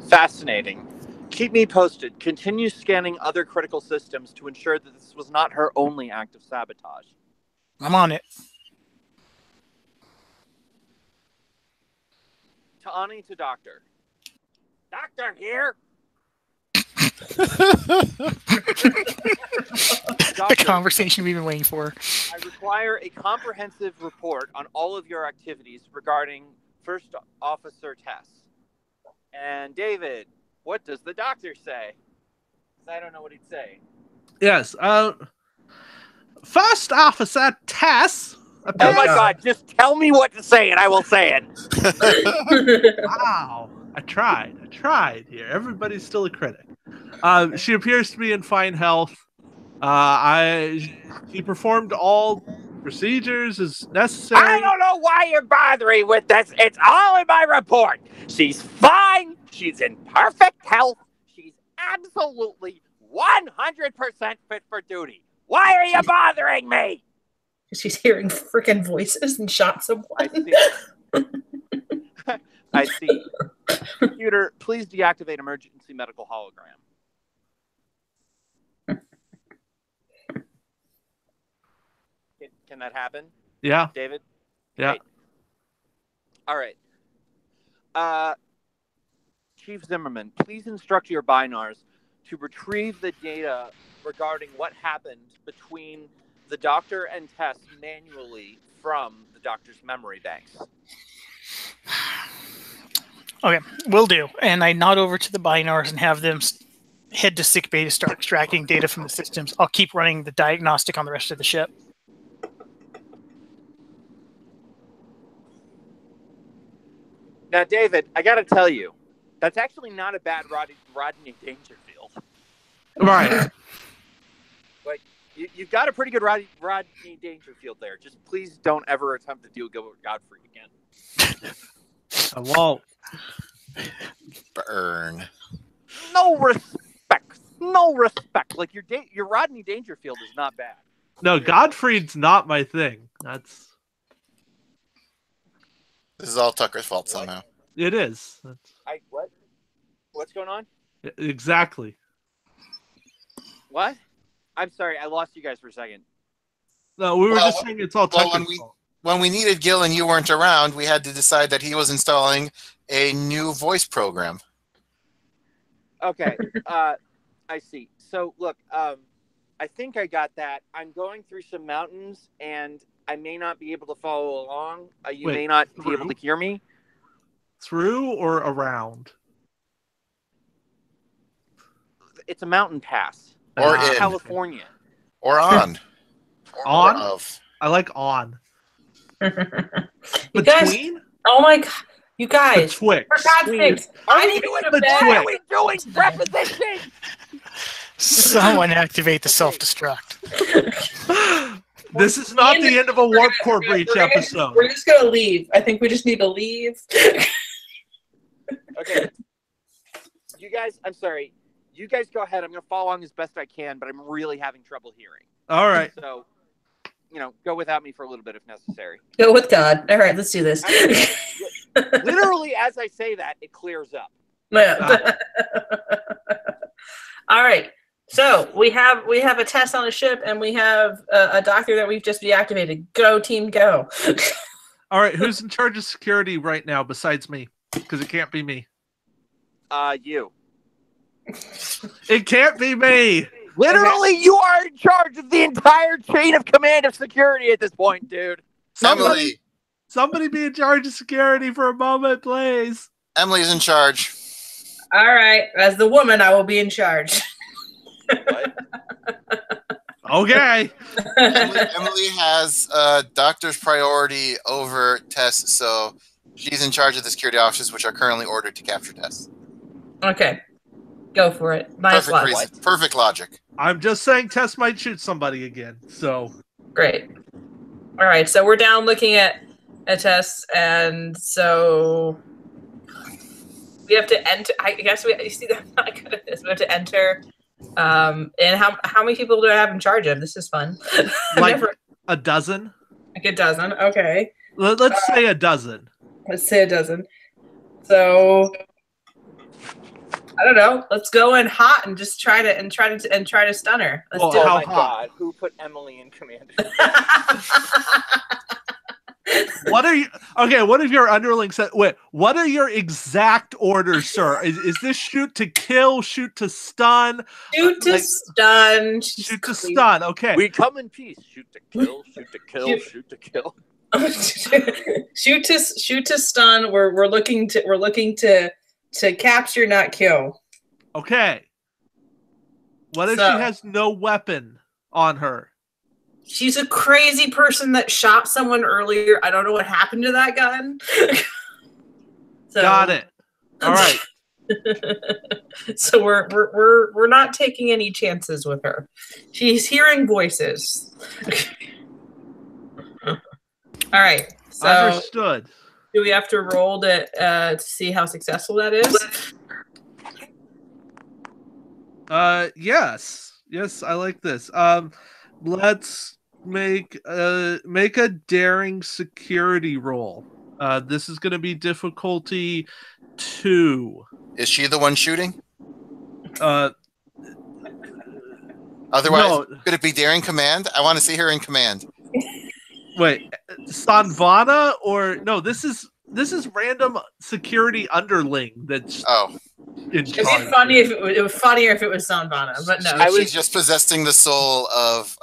Fascinating. Keep me posted. Continue scanning other critical systems to ensure that this was not her only act of sabotage. I'm on it. Ta'ani to Doctor. Doctor here! The conversation we've been waiting for. I require a comprehensive report on all of your activities regarding First Officer Tess. And David, what does the doctor say? 'Cause I don't know what he'd say. Yes. First Officer Tess. Oh my God! Just tell me what to say, and I will say it. Wow. I tried here. Everybody's still a critic. She appears to be in fine health. She performed all procedures as necessary. I don't know why you're bothering with this. It's all in my report. She's fine. She's in perfect health. She's absolutely 100% fit for duty. Why are you bothering me? She's hearing freaking voices and shot someone. I see. I see. Computer, please deactivate emergency medical hologram. Can that happen? Yeah. David? Yeah. Great. All right. Chief Zimmerman, please instruct your binars to retrieve the data regarding what happened between the doctor and Tess manually from the doctor's memory banks. Okay, will do. And I nod over to the binars and have them head to sickbay to start extracting data from the systems. I'll keep running the diagnostic on the rest of the ship. Now, David, I got to tell you, that's actually not a bad Rodney Dangerfield. Right. Like, you've got a pretty good Rodney Dangerfield there. Just please don't ever attempt to deal with Godfrey again. I won't. Burn. No respect. No respect. Like, your Rodney Dangerfield is not bad. No, Godfrey's not my thing. This is all Tucker's fault somehow. It is. What? What's going on? Exactly. What? I'm sorry, I lost you guys for a second. No, we were just saying it's all Tucker's fault. When we needed Gil and you weren't around, we had to decide that he was installing a new voice program. Okay, I see. So, look, I think I got that. I'm going through some mountains, and I may not be able to follow along. You may not be able to hear me. Through or around? It's a mountain pass. Or in. California. Or on. On? Or of. I like on. You guys, Between? oh my god, you guys! Betwixt. For God's sakes, I need to go to bed. Why are we doing prepositions? Someone activate the self-destruct. This is not the end of a Warp Core Breach episode. We're just gonna leave. I think we just need to leave. Okay. You guys, I'm sorry. You guys go ahead. I'm going to follow along as best I can, but I'm really having trouble hearing. All right. So, go without me for a little bit if necessary. Go with God. All right, let's do this. Literally, as I say that, it clears up. All right. So we have a test on a ship, and we have a doctor that we've just deactivated. Go team, go! All right. Who's in charge of security right now besides me? Because it can't be me. You. It can't be me. Literally, you are in charge of the entire chain of command of security at this point, dude. Somebody be in charge of security for a moment, please. Emily's in charge. All right. As the woman, I will be in charge. What? Okay. Emily has doctor's priority over Tess, so she's in charge of the security officers, which are currently ordered to capture Tess. Okay. Go for it. Perfect reason. Perfect logic. I'm just saying Tess might shoot somebody again, so. Great. All right, so we're down looking at Tess, and so we have to enter. I guess you see, I'm not good at this. We have to enter. And how many people do I have in charge of? This is fun. Like a dozen? Like a dozen, okay. Let's say a dozen. Let's say a dozen. So I don't know. Let's go in hot and just try to stun her. Let's do it. Oh my God! Who put Emily in command? What are you? Okay, what if your underling said? Wait, what are your exact orders, sir? Is this shoot to kill, shoot to stun? Shoot to stun. Shoot to stun. Okay. We come in peace. Shoot to kill. Shoot to kill. Shoot to kill. shoot to stun. We're looking to capture, not kill. Okay. What if she has no weapon on her? She's a crazy person that shot someone earlier. I don't know what happened to that gun. Got it. All right. So we're not taking any chances with her. She's hearing voices. All right. So understood. Do we have to roll to see how successful that is? Yes, I like this. Let's make a daring security roll. This is going to be difficulty 2. Is she the one shooting? Otherwise, could it be daring command? I want to see her in command. Wait, Sanvana or no? This is random security underling. That's in charge. It'd be funny if it was funnier if it was Sanvana, but no. She's just possessing the soul of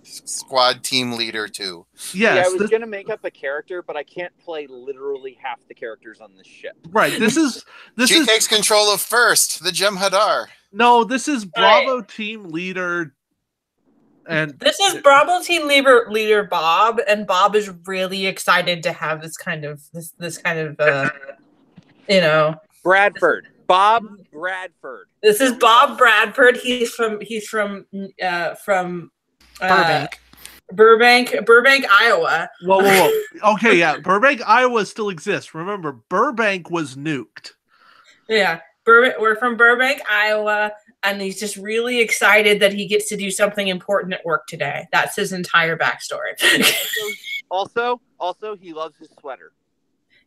squad team leader 2. Yes, I was gonna make up a character, but I can't play literally half the characters on this ship. Right. She takes control of first, the Jem'Hadar. No, this is Bravo team leader. And this is Bravo team leader Bob, and Bob is really excited to have this kind of Bradford. Bob Bradford. This is Bob Bradford. He's from Burbank, Iowa. Whoa. Okay, yeah. Burbank, Iowa still exists. Remember, Burbank was nuked. Yeah. We're from Burbank, Iowa, and he's just really excited that he gets to do something important at work today. That's his entire backstory. Also, he loves his sweater.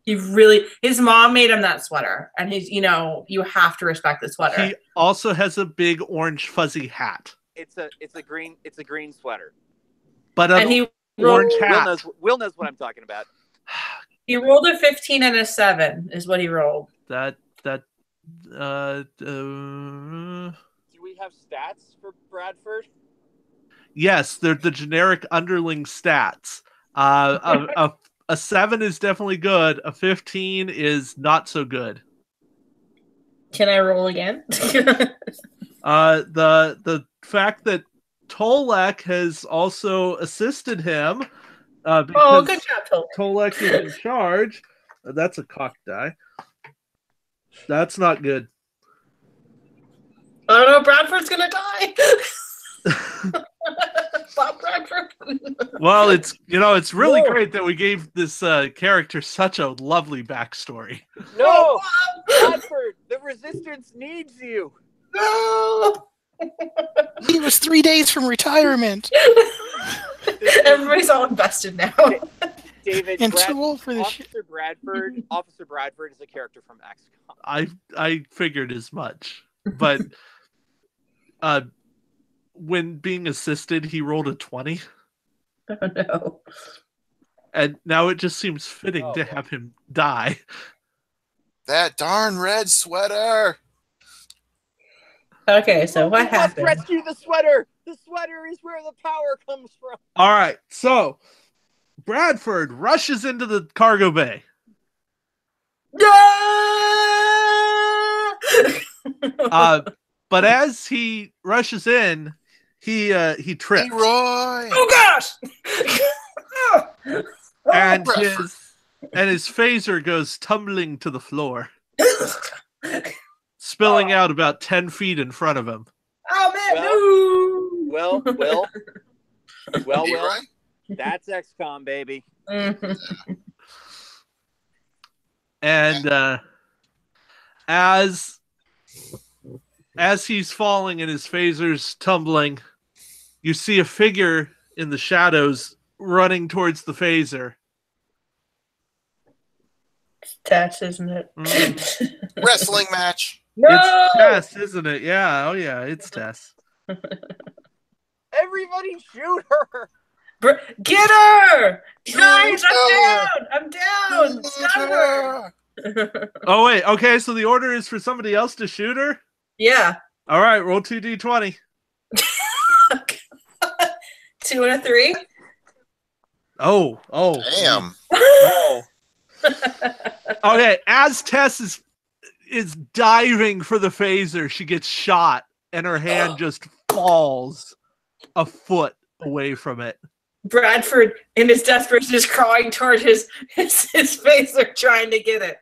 His mom made him that sweater, and you have to respect the sweater. He also has a big orange fuzzy hat. It's a green sweater. But orange hat. Will knows what I'm talking about. He rolled a 15 and a 7 is what he rolled. Do we have stats for Bradford? Yes, they're the generic underling stats. A 7 is definitely good. A 15 is not so good. Can I roll again? The fact that Tolek has also assisted him. Oh, Because good job, Tolek. Tolek is in charge. That's a cock die. That's not good. Oh no, Bradford's gonna die. Bob Bradford. Well, it's really great that we gave this character such a lovely backstory. No, Bradford, the Resistance needs you. No. He was 3 days from retirement. Everybody's all invested now. David, And too old for this shit. Officer Bradford is a character from XCOM. I figured as much, but when being assisted, he rolled a 20, Oh no. and now it just seems fitting to have him die. That darn red sweater. Okay, so what happened? Let's rescue the sweater. The sweater is where the power comes from. All right, so Bradford rushes into the cargo bay. But as he rushes in, he trips. Hey, Roy. Oh gosh! And his phaser goes tumbling to the floor, spilling out about 10 feet in front of him. Oh man, Well, Hey, Roy. that's XCOM, baby. no! And as he's falling and his phaser's tumbling, you see a figure in the shadows running towards the phaser. Tess, isn't it? Wrestling match. No! It's Tess, isn't it? Yeah, oh yeah, it's Tess. Everybody shoot her. Get her! Guys, her! I'm down! Stop her! Oh wait, okay, so the order is for somebody else to shoot her? Yeah. All right, roll 2d20. 2 and a 3. Oh. Damn. Oh. Okay, as Tess is diving for the phaser, she gets shot and her hand just falls a foot away from it. Bradford, in his desperation, is crawling toward his phaser, trying to get it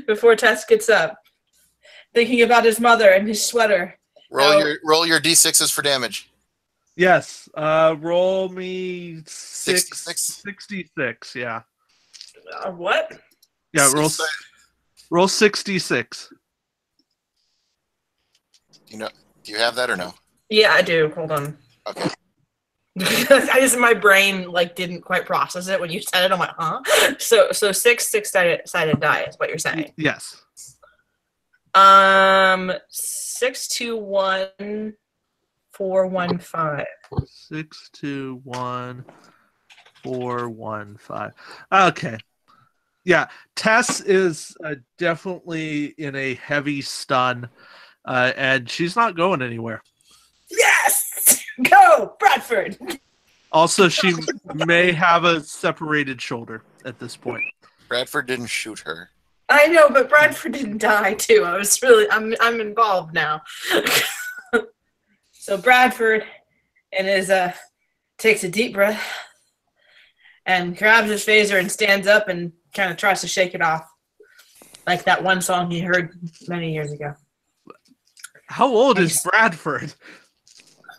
before Tess gets up, thinking about his mother and his sweater. Roll your d6s for damage. Yes, roll me 66. 66, yeah. What? Yeah, roll 66. Do you have that or no? Yeah, I do. Hold on. Okay. My brain didn't quite process it when you said it. I'm like, huh? So 6 six-sided die is what you're saying. Yes. 621 415. 621 415. Okay. Yeah, Tess is definitely in a heavy stun, and she's not going anywhere. Yes! Go, Bradford! Also, she may have a separated shoulder at this point. Bradford didn't shoot her. I know, but Bradford didn't die too. I'm involved now. So Bradford takes a deep breath and grabs his phaser and stands up and kind of tries to shake it off, like that one song he heard many years ago. How old is Bradford?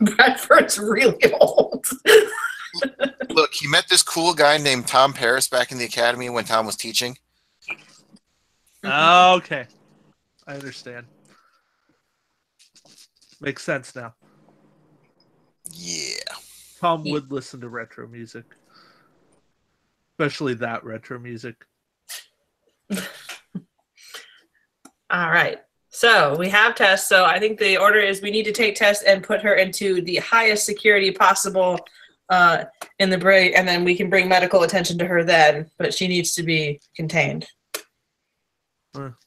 Bradford's really old. Look, he met this cool guy named Tom Paris back in the academy when Tom was teaching. Okay. I understand. Makes sense now. Yeah. Tom would listen to retro music. Especially that retro music. All right. So we have Tess. So I think the order is we need to take Tess and put her into the highest security possible in the brig, and then we can bring medical attention to her then, but she needs to be contained.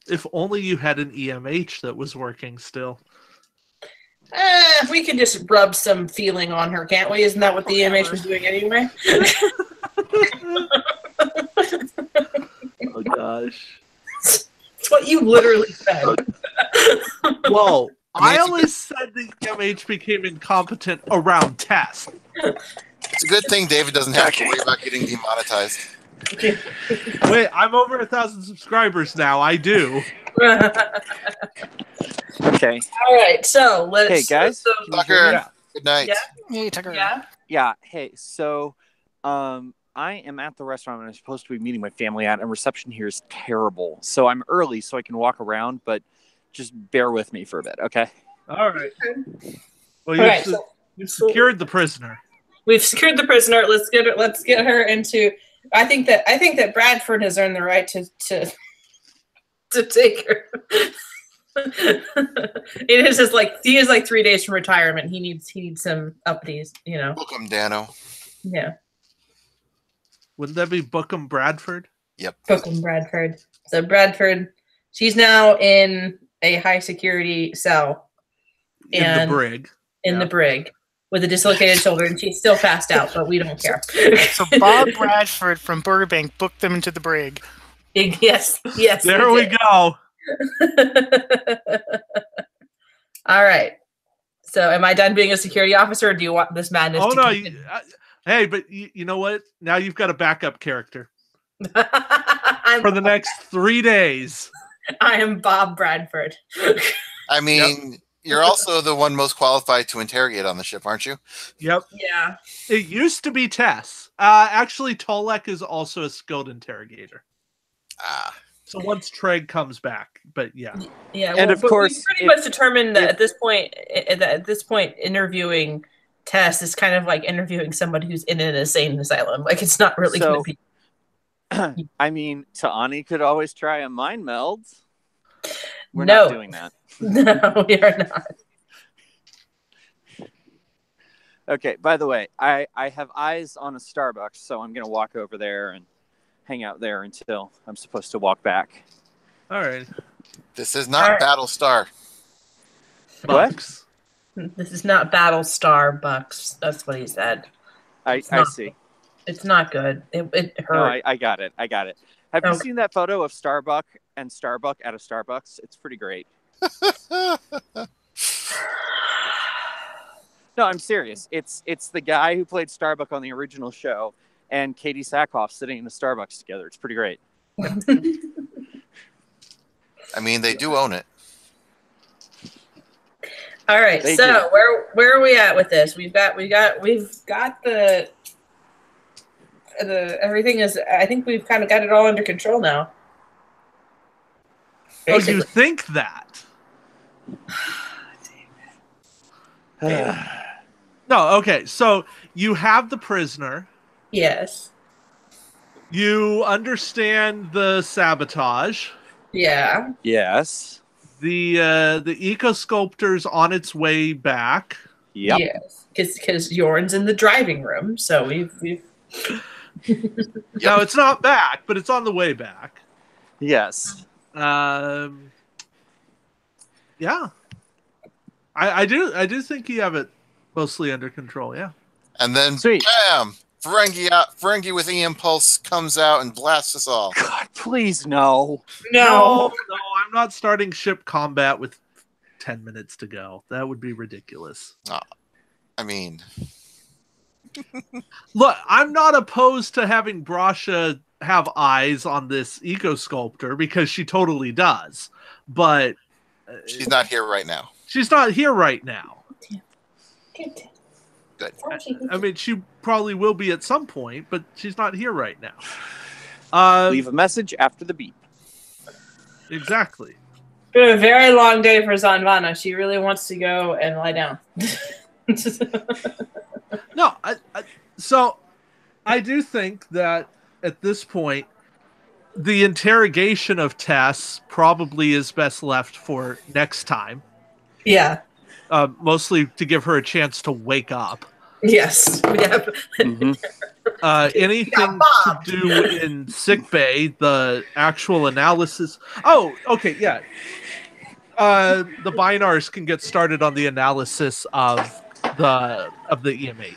If only you had an EMH that was working still. We can just rub some feeling on her, can't we? Isn't that what the EMH was doing anyway? Oh gosh. That's what you literally said. Well, I always said the EMH became incompetent around Tess. It's a good thing David doesn't have to worry about getting demonetized. Wait, I'm over 1,000 subscribers now. I do. Okay. All right, so let's. Hey, guys. Tucker, Yeah. good night. Yeah. Hey, Tucker. Yeah. Yeah. Hey. So, I am at the restaurant and I'm supposed to be meeting my family at, and reception here is terrible. So I'm early so I can walk around, but just bear with me for a bit, okay? All right. Well, All right, so you've secured the prisoner. we've secured the prisoner. Let's get her into. I think that Bradford has earned the right to take her. It is just like he is like 3 days from retirement. He needs some uppties, you know. Book him, Dano. Yeah, Wouldn't that be Bookham Bradford? Yep. Bookham Bradford. So Bradford, she's now in a high security cell In And- the brig. in the brig with a dislocated shoulder, and she's still passed out, but we don't care. So Bob Bradford from Burbank booked them into the brig. Yes. There we go. All right. So, am I done being a security officer, or do you want this madness? Oh, to no. continue? Hey, but you know what? Now you've got a backup character I'm, for the next 3 days. I am Bob Bradford. I mean, you're also the one most qualified to interrogate on the ship, aren't you? Yep. Yeah. It used to be Tess. Actually, Tolek is also a skilled interrogator. Ah. So once Treg comes back, but yeah. Yeah. And of but course, we pretty much determined that at this point, interviewing Tess is kind of like interviewing somebody who's in an insane asylum. Like, it's not really going to be. I mean, Ta'ani could always try a mind meld. We're No. not doing that. No, we are not. Okay, by the way, I have eyes on a Starbucks, so I'm going to walk over there and hang out there until I'm supposed to walk back. All right. This is not Alright. Battlestar. Bucks. This is not Battlestar Bucks. That's what he said. I not. see. It's not good. It hurt. No, I got it. Have you Okay. seen that photo of Starbuck and Starbuck at a Starbucks? It's pretty great. No, I'm serious. It's the guy who played Starbuck on the original show and Katie Sackhoff sitting in the Starbucks together. It's pretty great. I mean, they do own it. All right. They So do. where are we at with this? We've got the everything is. I think we've kind of got it all under control now. Oh, Basically. you think that? No, okay. So you have the prisoner. Yes. You understand the sabotage. Yeah. Yes. The eco sculptor's on its way back. Yep. Yes. Because Jorn's in the driving room, so we've. No, it's not back, but it's on the way back. Yes. Yeah. I do think you have it mostly under control, yeah. And then, Sweet. bam! Ferengi with E-Impulse comes out and blasts us all. God, please no. No, I'm not starting ship combat with 10 minutes to go. That would be ridiculous. I mean, Look, I'm not opposed to having Brasha have eyes on this eco sculptor because she totally does. But she's not here right now. she's not here right now. Good. I mean, she probably will be at some point, but she's not here right now. Leave a message after the beep. Exactly. It's been a very long day for Zanvana. She really wants to go and lie down. No, so I do think that at this point, the interrogation of Tess probably is best left for next time. Yeah. Mostly to give her a chance to wake up. Yes. We have. Mm-hmm. Anything to do in sickbay, the actual analysis. Oh, okay, yeah. The Binars can get started on the analysis of the EMH.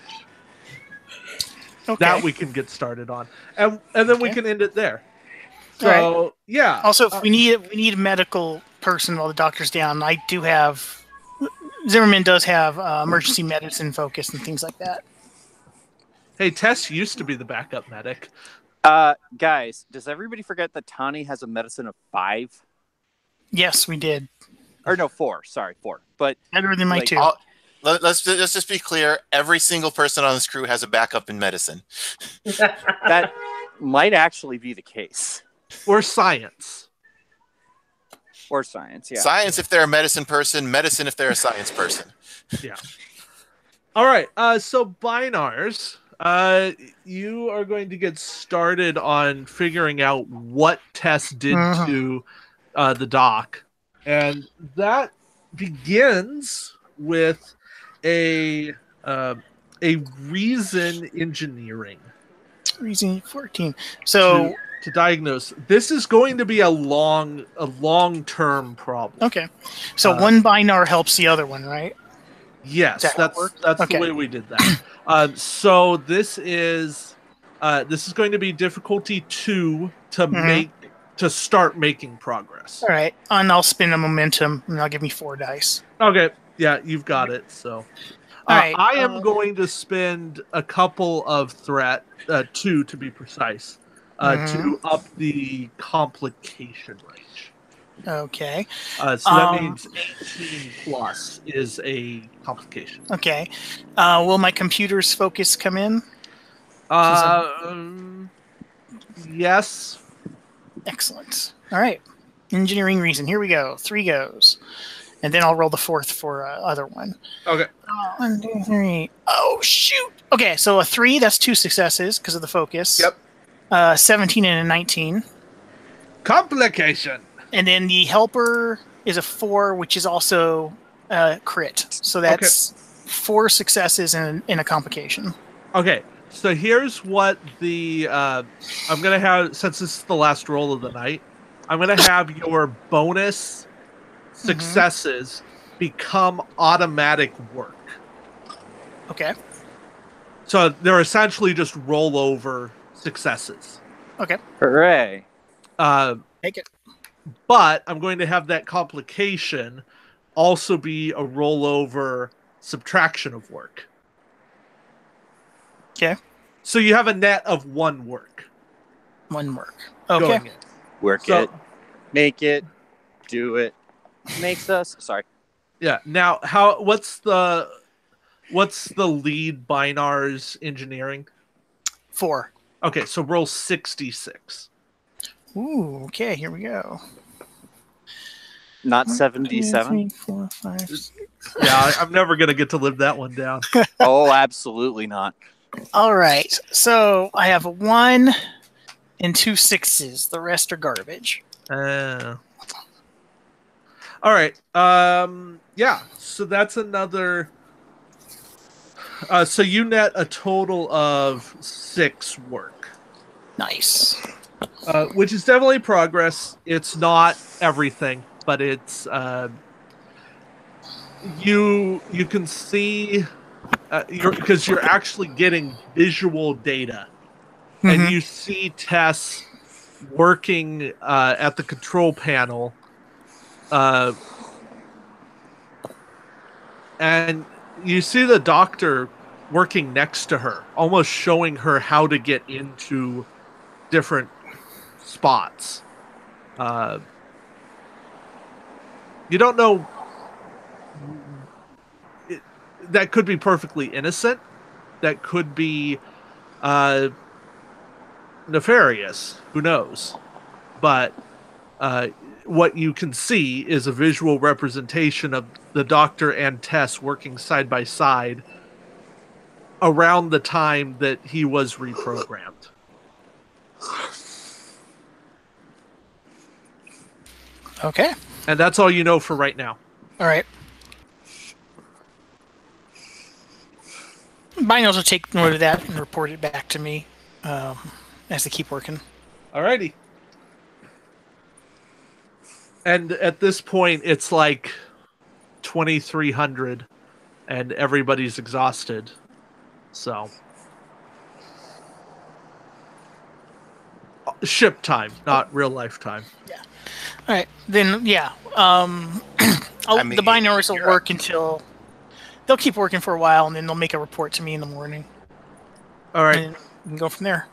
Okay. That we can get started on, and then we Okay. can end it there. So Alright. yeah. Also, if we need a medical person while the doctor's down, I do have Zimmerman does have emergency medicine focus and things like that. Hey, Tess used to be the backup medic. Guys, does everybody forget that Tani has a medicine of 5? Yes, we did. Or no, 4. Sorry, 4. But Better than my 2. Let's just be clear. Every single person on this crew has a backup in medicine. That might actually be the case. Or science. Or science, yeah. Science if they're a medicine person, medicine if they're a science person. Yeah. All right. So Binars, you are going to get started on figuring out what Tess did to the doc, and that begins with a reason engineering. Reason 14. So to diagnose. This is going to be a long-term problem. Okay. So one Binar helps the other one, right? Yes, that's the way we did that. So this is going to be difficulty 2 to start making progress. All right, and I'll spin a momentum, and that'll give me 4 dice. Okay, yeah, you've got it. So, all right, I am going to spend a couple of threat 2 to be precise to up the complication range. Okay. So that means 18 plus is a complication. Okay. Will my computer's focus come in? Yes. Excellent. All right. Engineering reason. Here we go. 3 goes. And then I'll roll the 4th for other one. Okay. 1, 2, 3. Oh, shoot. Okay, so a 3, that's 2 successes because of the focus. Yep. 17 and a 19. Complication. And then the helper is a 4, which is also a crit. So that's 4 successes and a complication. Okay. So here's what the I'm going to have, since this is the last roll of the night, I'm going to have your bonus successes become automatic work. Okay. So they're essentially just rollover successes. Okay. Hooray. Take it. But I'm going to have that complication also be a rollover subtraction of work. Okay. So you have a net of 1 work. 1 work. Okay. Work it. Make it. Do it. Makes us. Sorry. Yeah. Now, what's the lead Binar's engineering? 4. Okay, so roll 66. Ooh, okay, here we go. Not 77? 2, 3, 4, 5, 6. Yeah, I'm never going to get to live that one down. Oh, absolutely not. All right, so I have a 1 and 2 6s. The rest are garbage. All right. Yeah, so that's another... so you net a total of 6 work. Nice. Which is definitely progress. It's not everything, but it's... you can see... because you're actually getting visual data. And you see Tess working at the control panel. And you see the doctor working next to her, almost showing her how to get into different spots. You don't know... that could be perfectly innocent. That could be nefarious. Who knows? But what you can see is a visual representation of the doctor and Tess working side by side around the time that he was reprogrammed. Okay. And that's all you know for right now. All right. Binos will take note of that and report it back to me as they keep working. Alrighty. And at this point, it's like 2300 and everybody's exhausted. So. Ship time, not real life time. Yeah. All right. Then, yeah. The binaries will work until they'll keep working for a while, and then they'll make a report to me in the morning. All right. And we can go from there.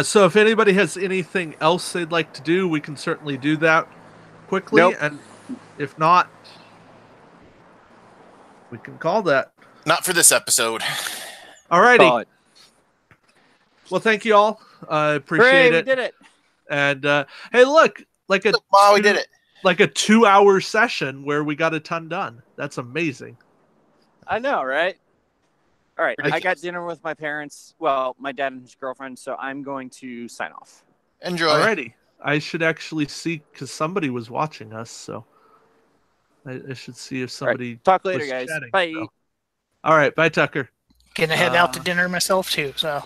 So if anybody has anything else they'd like to do, we can certainly do that quickly. Nope. And if not, we can call that. Not for this episode. All righty. Call it. Well, thank you all. I appreciate Hooray, it. we did it. And hey, look, Wow, we did it. like a 2-hour session where we got a ton done. That's amazing. I know, right? All right, I Ridiculous. got dinner with my parents. Well, my dad and his girlfriend, so I'm going to sign off. Enjoy. Alrighty. I should actually see, because somebody was watching us, so I should see if somebody. Talk later, was guys. chatting, Bye. so. All right, bye, Tucker. Gonna head out to dinner myself too. So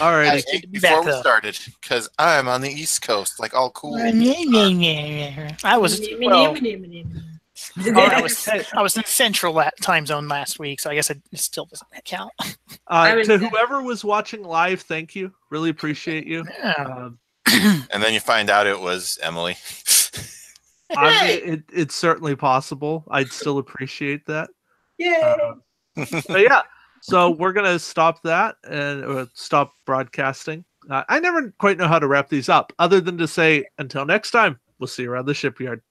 All I righty. ate to be before back, we though. started because I'm on the East Coast, like all cool. I was well, I was in Central time zone last week, so I guess it still doesn't count. To whoever was watching live, thank you. Really appreciate you. Yeah. And then you find out it was Emily. I mean, it's certainly possible. I'd still appreciate that. Yay! But yeah, so we're gonna stop that and stop broadcasting. I never quite know how to wrap these up, other than to say until next time. We'll see you around the shipyard.